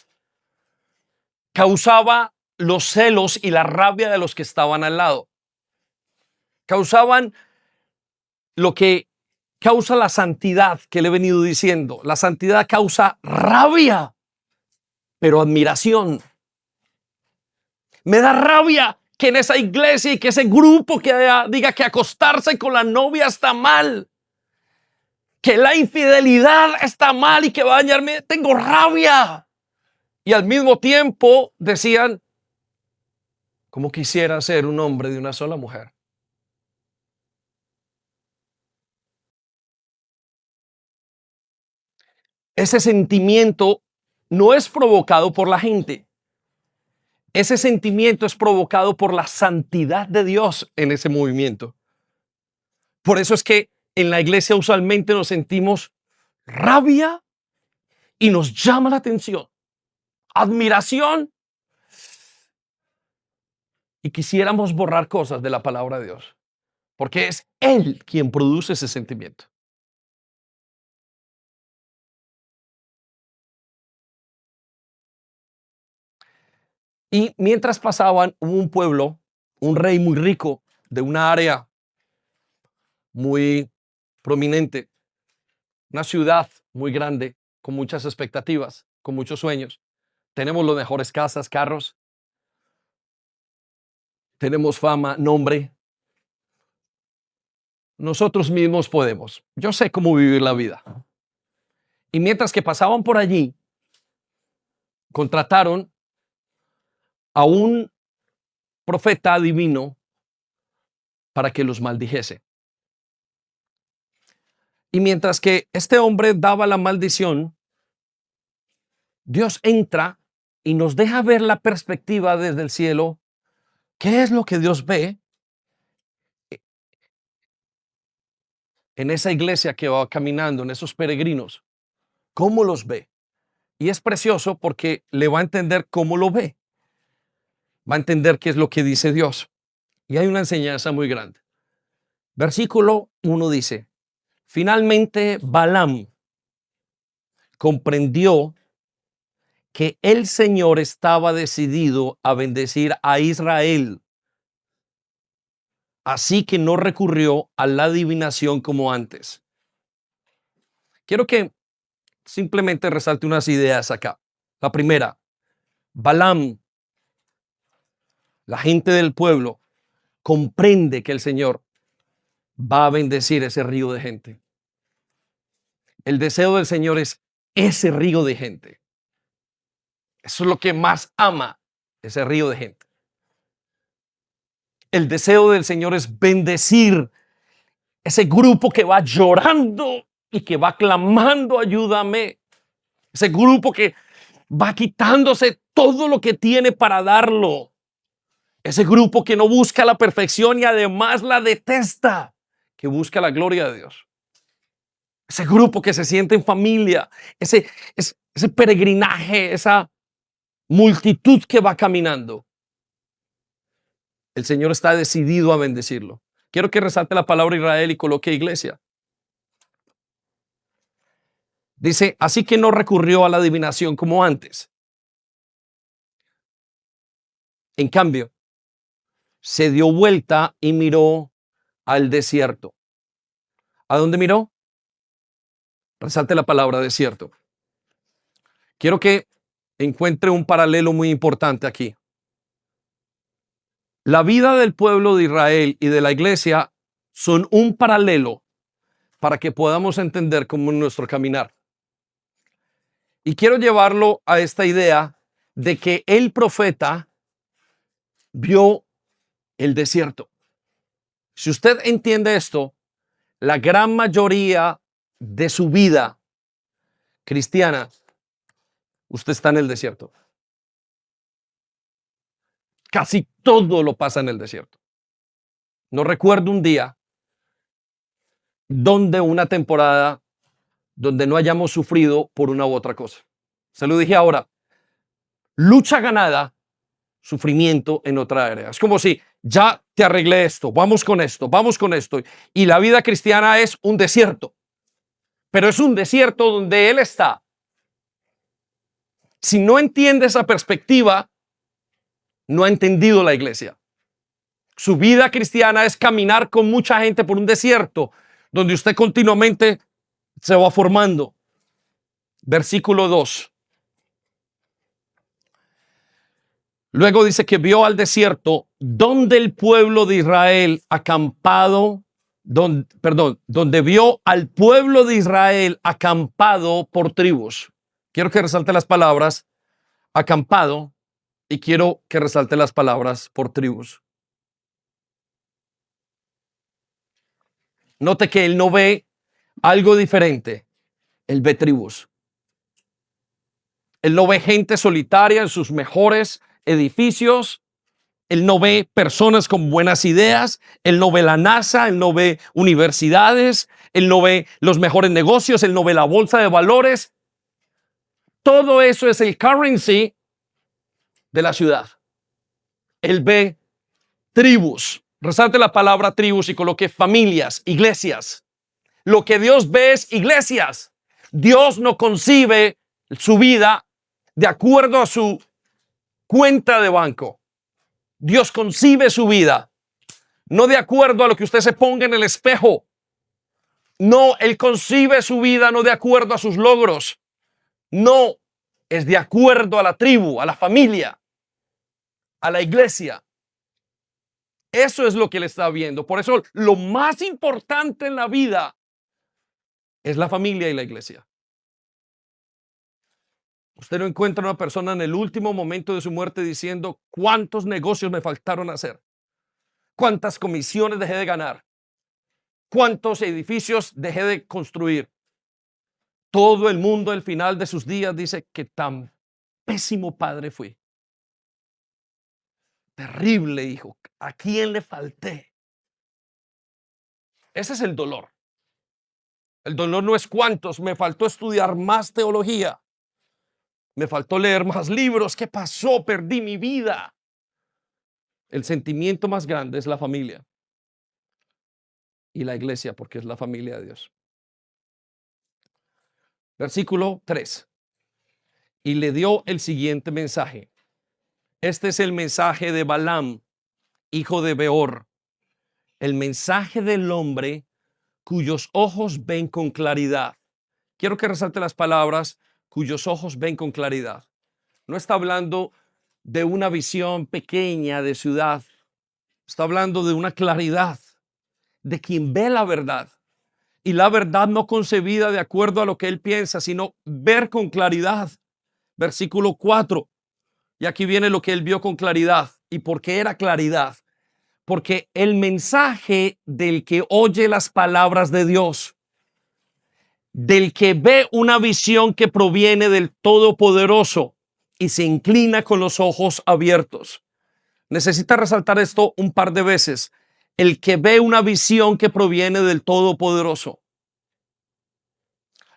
causaba los celos y la rabia de los que estaban al lado. Causaban lo que causa la santidad que le he venido diciendo. La santidad causa rabia, pero admiración. Me da rabia que en esa iglesia y que ese grupo que diga que acostarse con la novia está mal, que la infidelidad está mal y que va a dañarme. Tengo rabia. Y al mismo tiempo decían, ¿cómo quisiera ser un hombre de una sola mujer? ese sentimiento no es provocado por la gente. Ese sentimiento es provocado por la santidad de Dios en ese movimiento. Por eso es que en la iglesia usualmente nos sentimos rabia y nos llama la atención, admiración, y quisiéramos borrar cosas de la palabra de Dios, porque es Él quien produce ese sentimiento. Y mientras pasaban, hubo un pueblo, un rey muy rico de una área muy prominente, una ciudad muy grande, con muchas expectativas, con muchos sueños. Tenemos las mejores casas, carros, tenemos fama, nombre. Nosotros mismos podemos. Yo sé cómo vivir la vida. Y mientras que pasaban por allí, contrataron a un profeta divino para que los maldijese. Y mientras que este hombre daba la maldición, Dios entra y nos deja ver la perspectiva desde el cielo. ¿Qué es lo que Dios ve en esa iglesia que va caminando, en esos peregrinos? ¿Cómo los ve? Y es precioso porque le va a entender cómo lo ve. Va a entender qué es lo que dice Dios. Y hay una enseñanza muy grande. Versículo 1 dice: finalmente Balaam comprendió que el Señor estaba decidido a bendecir a Israel, así que no recurrió a la adivinación como antes. Quiero que simplemente resalte unas ideas acá. La primera, Balaam, la gente del pueblo, comprende que el Señor va a bendecir ese río de gente. El deseo del Señor es ese río de gente. Eso es lo que más ama, ese río de gente. El deseo del Señor es bendecir ese grupo que va llorando y que va clamando, ayúdame. Ese grupo que va quitándose todo lo que tiene para darlo. Ese grupo que no busca la perfección y además la detesta, que busca la gloria de Dios. Ese grupo que se siente en familia, ese peregrinaje, esa multitud que va caminando. El Señor está decidido a bendecirlo. Quiero que resalte la palabra Israel y coloque iglesia. Dice, así que no recurrió a la adivinación como antes. En cambio, se dio vuelta y miró al desierto. ¿A dónde miró? Resalte la palabra desierto. Quiero que encuentre un paralelo muy importante aquí. La vida del pueblo de Israel y de la iglesia son un paralelo para que podamos entender cómo es nuestro caminar. Y quiero llevarlo a esta idea de que el profeta vio el desierto. Si usted entiende esto, la gran mayoría de su vida cristiana, usted está en el desierto. Casi todo lo pasa en el desierto. No recuerdo un día donde una temporada donde no hayamos sufrido por una u otra cosa. Se lo dije ahora, lucha ganada, sufrimiento en otra área. Es como si ya te arreglé esto, vamos con esto, vamos con esto. Y la vida cristiana es un desierto, pero es un desierto donde Él está. Si no entiende esa perspectiva, no ha entendido la iglesia. Su vida cristiana es caminar con mucha gente por un desierto donde usted continuamente se va formando. Versículo 2. Luego dice que vio al desierto donde el pueblo de Israel acampado, donde vio al pueblo de Israel acampado por tribus. Quiero que resalte las palabras acampado y quiero que resalte las palabras por tribus. Note que él no ve algo diferente, él ve tribus. Él no ve gente solitaria en sus mejores edificios. Él no ve personas con buenas ideas. Él no ve la NASA. Él no ve universidades. Él no ve los mejores negocios. Él no ve la bolsa de valores. Todo eso es el currency de la ciudad. Él ve tribus. Resalte la palabra tribus y coloque familias, iglesias. Lo que Dios ve es iglesias. Dios no concibe su vida de acuerdo a su cuenta de banco. Dios concibe su vida no de acuerdo a lo que usted se ponga en el espejo. No, Él concibe su vida no de acuerdo a sus logros. No, es de acuerdo a la tribu, a la familia, a la iglesia. Eso es lo que Él está viendo. Por eso lo más importante en la vida es la familia y la iglesia. Usted no encuentra una persona en el último momento de su muerte diciendo cuántos negocios me faltaron hacer, cuántas comisiones dejé de ganar, cuántos edificios dejé de construir. Todo el mundo al final de sus días dice que tan pésimo padre fui. Terrible hijo. ¿A quién le falté? Ese es el dolor. El dolor no es cuántos. Me faltó estudiar más teología. Me faltó leer más libros. ¿Qué pasó? Perdí mi vida. El sentimiento más grande es la familia y la iglesia, porque es la familia de Dios. Versículo 3. Y le dio el siguiente mensaje. Este es el mensaje de Balaam, hijo de Beor. El mensaje del hombre cuyos ojos ven con claridad. Quiero que resalte las palabras cuyos ojos ven con claridad. No está hablando de una visión pequeña de ciudad. Está hablando de una claridad de quien ve la verdad. Y la verdad no concebida de acuerdo a lo que él piensa, sino ver con claridad. Versículo 4. Y aquí viene lo que él vio con claridad. ¿Y por qué era claridad? Porque el mensaje del que oye las palabras de Dios, del que ve una visión que proviene del Todopoderoso y se inclina con los ojos abiertos. Necesita resaltar esto un par de veces. El que ve una visión que proviene del Todopoderoso.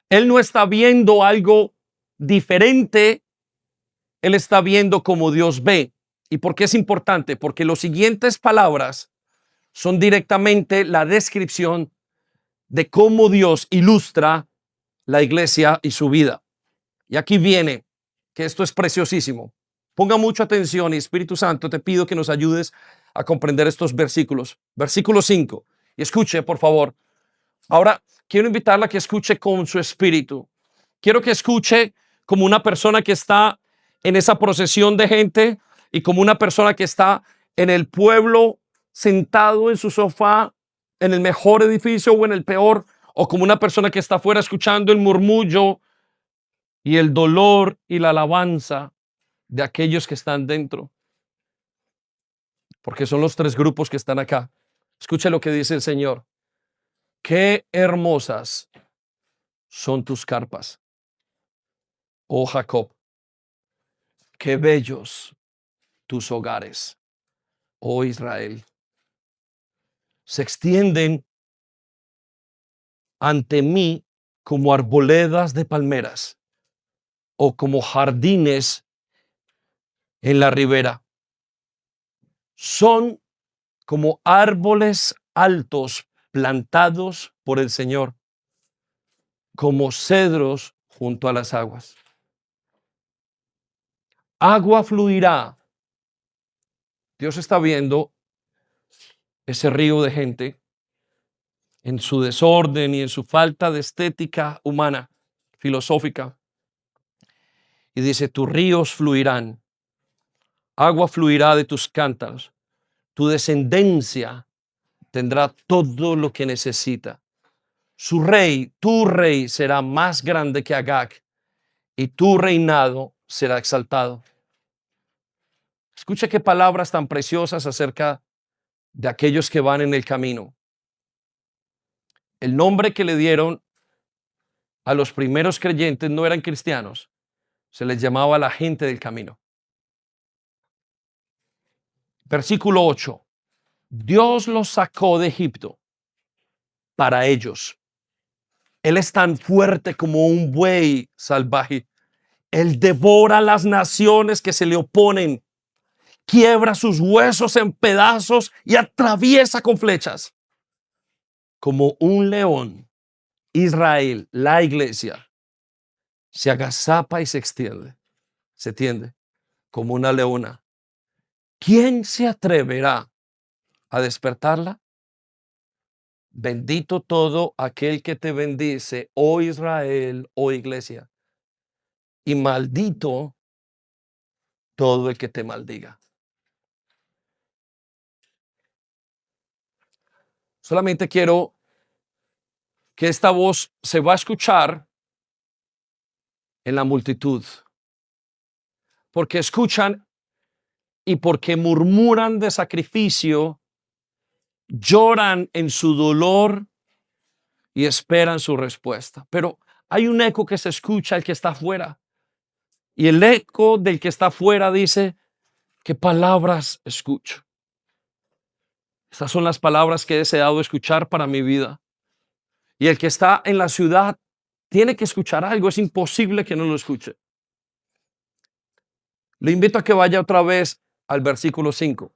Él no está viendo algo diferente. Él está viendo como Dios ve. ¿Y por qué es importante? Porque las siguientes palabras son directamente la descripción de cómo Dios ilustra la iglesia y su vida. Y aquí viene, que esto es preciosísimo. Ponga mucha atención y Espíritu Santo, te pido que nos ayudes a comprender estos versículos. Versículo 5. Y escuche, por favor. Ahora, quiero invitarla a que escuche con su espíritu. Quiero que escuche como una persona que está en esa procesión de gente y como una persona que está en el pueblo sentado en su sofá, en el mejor edificio o en el peor, o como una persona que está afuera escuchando el murmullo y el dolor y la alabanza de aquellos que están dentro. Porque son los tres grupos que están acá. Escuche lo que dice el Señor. Qué hermosas son tus carpas, oh Jacob. Qué bellos tus hogares, oh Israel. Se extienden ante mí como arboledas de palmeras o como jardines en la ribera. Son como árboles altos plantados por el Señor, como cedros junto a las aguas. Agua fluirá. Dios está viendo ese río de gente en su desorden y en su falta de estética humana, filosófica. Y dice, tus ríos fluirán, agua fluirá de tus cántaros, tu descendencia tendrá todo lo que necesita. Su rey, tu rey, será más grande que Agag y tu reinado será exaltado. Escucha qué palabras tan preciosas acerca de aquellos que van en el camino. El nombre que le dieron a los primeros creyentes no eran cristianos, Se les llamaba la gente del camino. Versículo 8. Dios los sacó de Egipto para ellos. Él es tan fuerte como un buey salvaje. Él devora las naciones que se le oponen, quiebra sus huesos en pedazos y atraviesa con flechas. Como un león, Israel, la iglesia, se agazapa y se extiende, se tiende como una leona. ¿Quién se atreverá a despertarla? Bendito todo aquel que te bendice, oh Israel, oh iglesia, y maldito todo el que te maldiga. Solamente quiero que esta voz se va a escuchar en la multitud, porque escuchan y porque murmuran de sacrificio, lloran en su dolor y esperan su respuesta. Pero hay un eco que se escucha el que está afuera, y el eco del que está afuera dice: ¿qué palabras escucho? Estas son las palabras que he deseado escuchar para mi vida. Y el que está en la ciudad tiene que escuchar algo, es imposible que no lo escuche. Le invito a que vaya otra vez al versículo 5.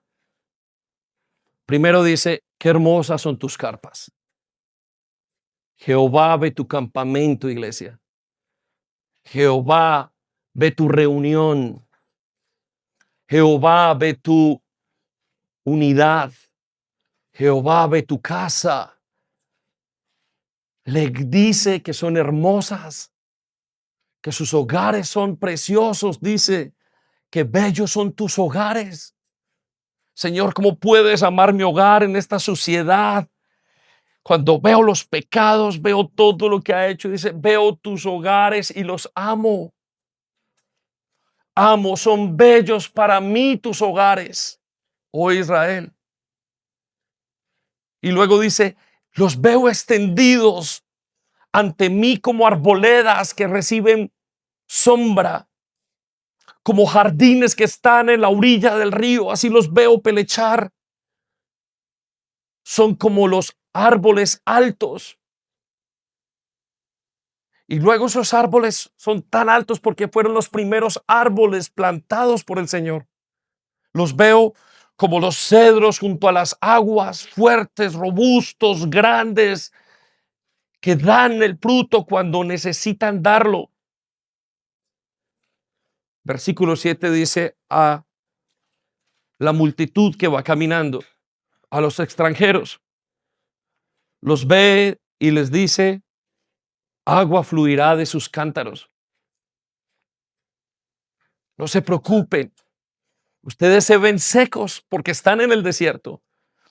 Primero dice: qué hermosas son tus carpas. Jehová ve tu campamento, iglesia. Jehová ve tu reunión. Jehová ve tu unidad. Jehová ve tu casa. Le dice que son hermosas, que sus hogares son preciosos. Dice que bellos son tus hogares. Señor, ¿cómo puedes amar mi hogar en esta sociedad? Cuando veo los pecados, veo todo lo que ha hecho. Dice: veo tus hogares y los amo. Amo, son bellos para mí tus hogares, oh Israel. Y luego dice: los veo extendidos ante mí como arboledas que reciben sombra, como jardines que están en la orilla del río. Así los veo pelechar. Son como los árboles altos. Y luego esos árboles son tan altos porque fueron los primeros árboles plantados por el Señor. Los veo como los cedros junto a las aguas, fuertes, robustos, grandes, que dan el fruto cuando necesitan darlo. Versículo 7 dice: a la multitud que va caminando, a los extranjeros, los ve y les dice: agua fluirá de sus cántaros. No se preocupen. Ustedes se ven secos porque están en el desierto,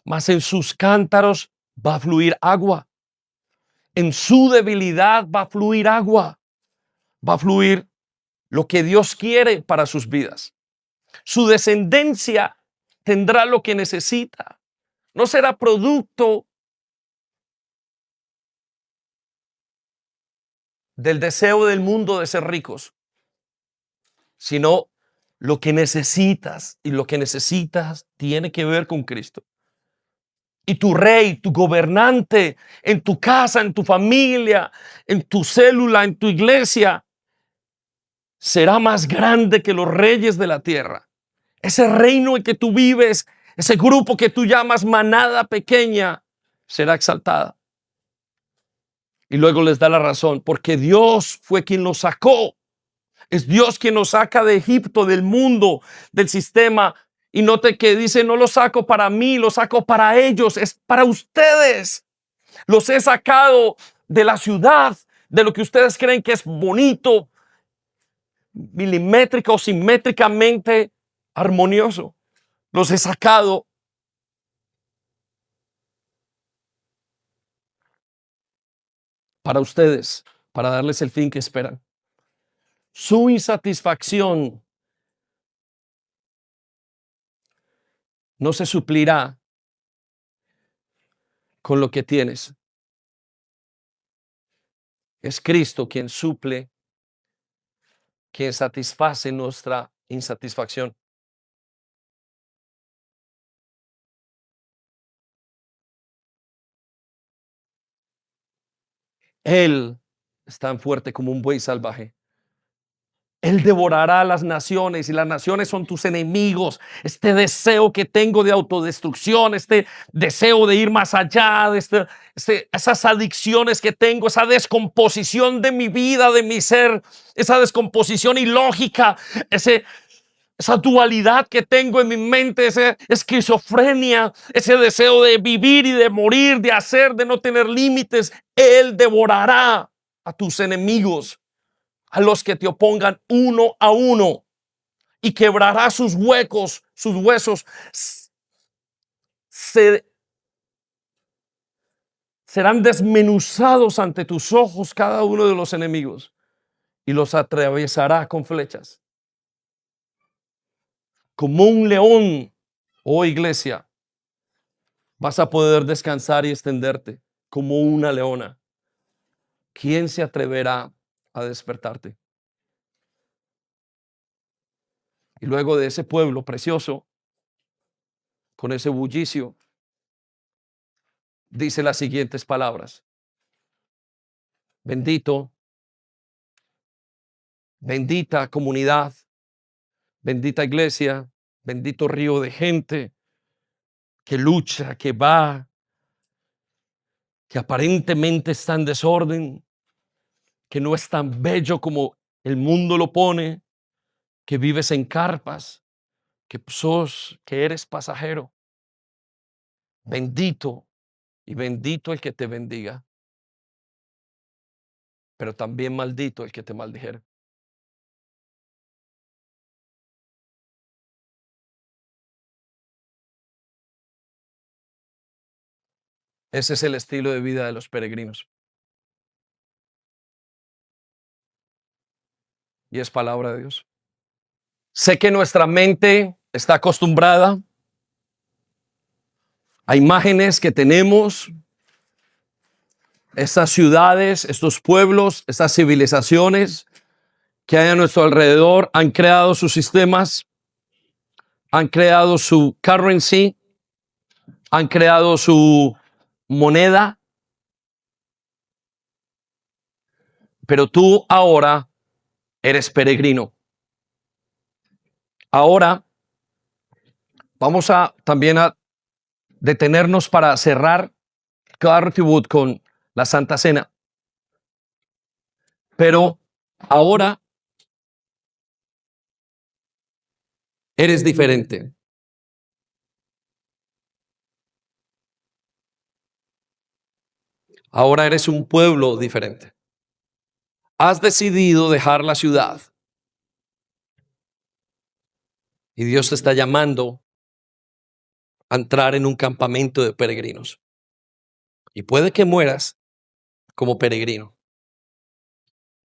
mas en sus cántaros va a fluir agua. En su debilidad va a fluir agua. Va a fluir lo que Dios quiere para sus vidas. Su descendencia tendrá lo que necesita. No será producto del deseo del mundo de ser ricos, sino lo que necesitas, y lo que necesitas tiene que ver con Cristo. Y tu rey, tu gobernante en tu casa, en tu familia, en tu célula, en tu iglesia, será más grande que los reyes de la tierra. Ese reino en que tú vives, ese grupo que tú llamas manada pequeña, será exaltada. Y luego les da la razón, porque Dios fue quien los sacó. Es Dios quien nos saca de Egipto, del mundo, del sistema. Y note que dice: no lo saco para mí, lo saco para ellos, es para ustedes. Los he sacado de la ciudad, de lo que ustedes creen que es bonito, milimétrica o simétricamente armonioso. Los he sacado para ustedes, para darles el fin que esperan. Su insatisfacción no se suplirá con lo que tienes. Es Cristo quien suple, quien satisface nuestra insatisfacción. Él es tan fuerte como un buey salvaje. Él devorará a las naciones y las naciones son tus enemigos. Este deseo que tengo de autodestrucción, este deseo de ir más allá, esas adicciones que tengo, esa descomposición de mi vida, de mi ser, esa descomposición ilógica, esa dualidad que tengo en mi mente, esa esquizofrenia, ese deseo de vivir y de morir, de hacer, de no tener límites. Él devorará a tus enemigos, a los que te opongan uno a uno, y quebrará sus huecos, sus huesos. Serán desmenuzados ante tus ojos cada uno de los enemigos y los atravesará con flechas. Como un león, oh iglesia, vas a poder descansar y extenderte como una leona. ¿Quién se atreverá a despertarte? Y luego de ese pueblo precioso, con ese bullicio, dice las siguientes palabras: bendito, bendita comunidad, bendita iglesia, bendito río de gente que lucha, que va, que aparentemente está en desorden, que no es tan bello como el mundo lo pone, que vives en carpas, que eres pasajero. Bendito y bendito el que te bendiga, pero también maldito el que te maldijera. Ese es el estilo de vida de los peregrinos y es palabra de Dios. Sé que nuestra mente está acostumbrada a imágenes que tenemos, estas ciudades, estos pueblos, estas civilizaciones que hay a nuestro alrededor han creado sus sistemas, han creado su currency, han creado su moneda, pero tú ahora eres peregrino. Ahora vamos a también a detenernos para cerrar Clarity Wood con la Santa Cena. Pero ahora eres diferente. Ahora eres un pueblo diferente. Has decidido dejar la ciudad y Dios te está llamando a entrar en un campamento de peregrinos. Y puede que mueras como peregrino,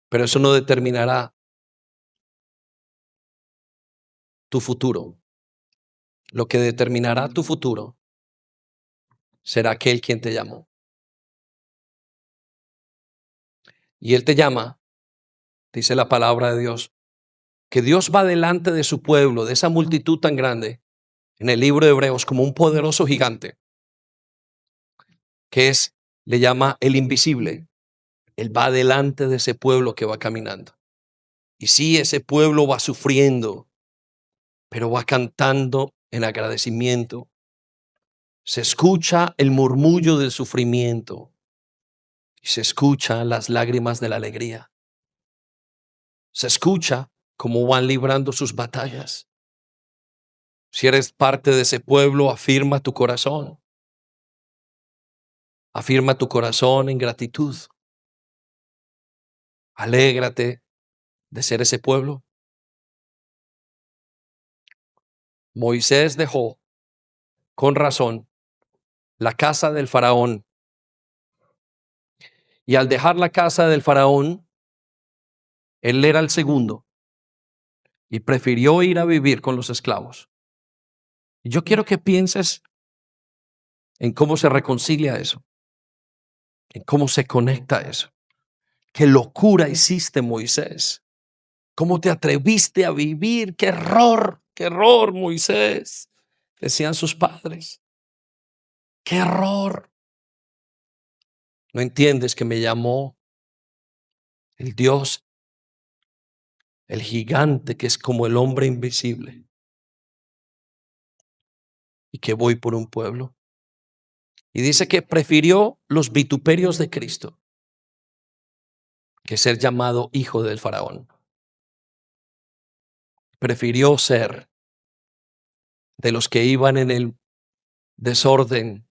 pero eso no determinará tu futuro. Lo que determinará tu futuro será aquel quien te llamó. Y Él te llama, dice la palabra de Dios, que Dios va delante de su pueblo, de esa multitud tan grande, en el libro de Hebreos, como un poderoso gigante, que le llama el invisible. Él va delante de ese pueblo que va caminando. Y sí, ese pueblo va sufriendo, pero va cantando en agradecimiento. Se escucha el murmullo del sufrimiento y se escuchan las lágrimas de la alegría. Se escucha cómo van librando sus batallas. Si eres parte de ese pueblo, afirma tu corazón. Afirma tu corazón en gratitud. Alégrate de ser ese pueblo. Moisés dejó, con razón, la casa del faraón. Y al dejar la casa del faraón, él era el segundo y prefirió ir a vivir con los esclavos. Y yo quiero que pienses en cómo se reconcilia eso, en cómo se conecta eso. Qué locura hiciste, Moisés. ¿Cómo te atreviste a vivir? Qué error, Moisés! Decían sus padres. ¡Qué error! ¿No entiendes que me llamó el Dios, el gigante que es como el hombre invisible, y que voy por un pueblo? Y dice que prefirió los vituperios de Cristo que ser llamado hijo del faraón. Prefirió ser de los que iban en el desorden,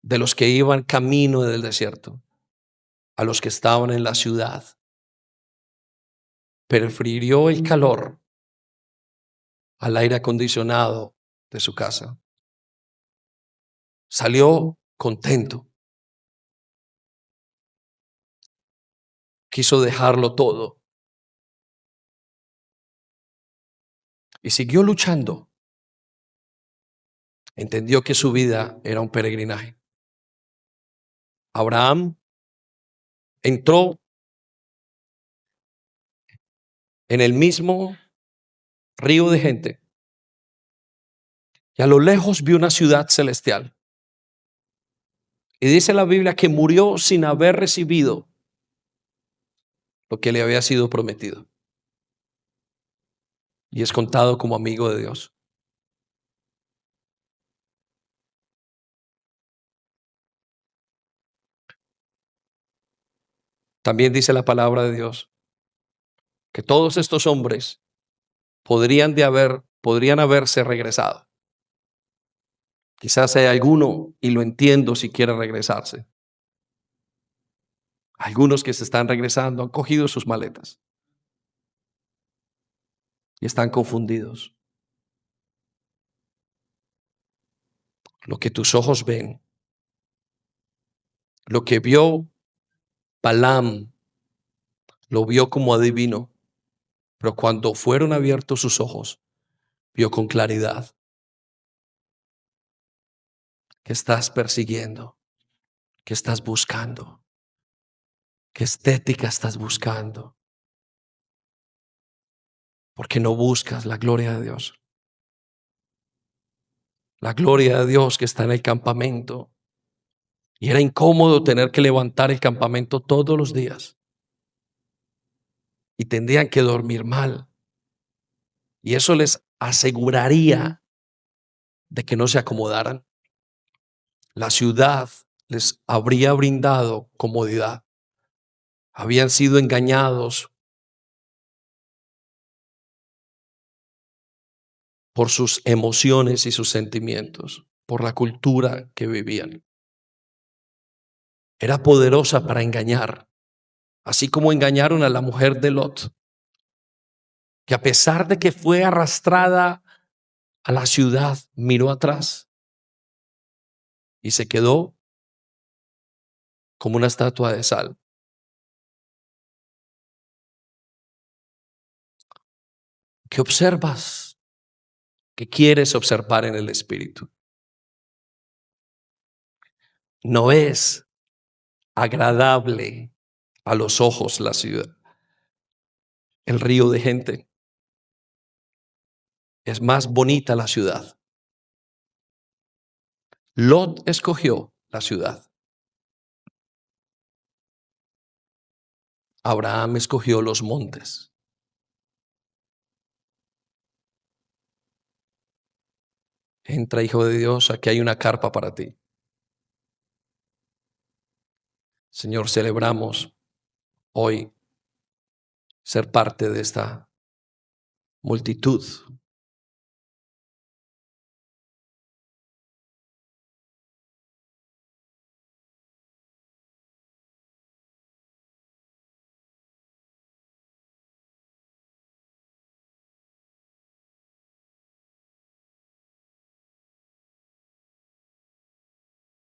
de los que iban camino del desierto, a los que estaban en la ciudad. Prefirió el calor al aire acondicionado de su casa. Salió contento. Quiso dejarlo todo y siguió luchando. Entendió que su vida era un peregrinaje. Abraham entró en el mismo río de gente y a lo lejos vio una ciudad celestial. Y dice la Biblia que murió sin haber recibido lo que le había sido prometido. Y es contado como amigo de Dios. También dice la palabra de Dios que todos estos hombres podrían haberse regresado. Quizás hay alguno, y lo entiendo si quiere regresarse. Algunos que se están regresando han cogido sus maletas y están confundidos. Lo que tus ojos ven, lo que vio Balaam, lo vio como adivino, pero cuando fueron abiertos sus ojos, vio con claridad. ¿Qué estás persiguiendo? ¿Qué estás buscando? ¿Qué estética estás buscando? Porque no buscas la gloria de Dios. La gloria de Dios que está en el campamento. Y era incómodo tener que levantar el campamento todos los días. Y tendrían que dormir mal. Y eso les aseguraría de que no se acomodaran. La ciudad les habría brindado comodidad. Habían sido engañados por sus emociones y sus sentimientos, por la cultura que vivían. Era poderosa para engañar, así como engañaron a la mujer de Lot, que a pesar de que fue arrastrada a la ciudad, miró atrás y se quedó como una estatua de sal. ¿Qué observas? ¿Qué quieres observar en el espíritu? No es agradable a los ojos la ciudad, el río de gente. Es más bonita la ciudad. Lot escogió la ciudad. Abraham escogió los montes. Entra, hijo de Dios, aquí hay una carpa para ti. Señor, celebramos hoy ser parte de esta multitud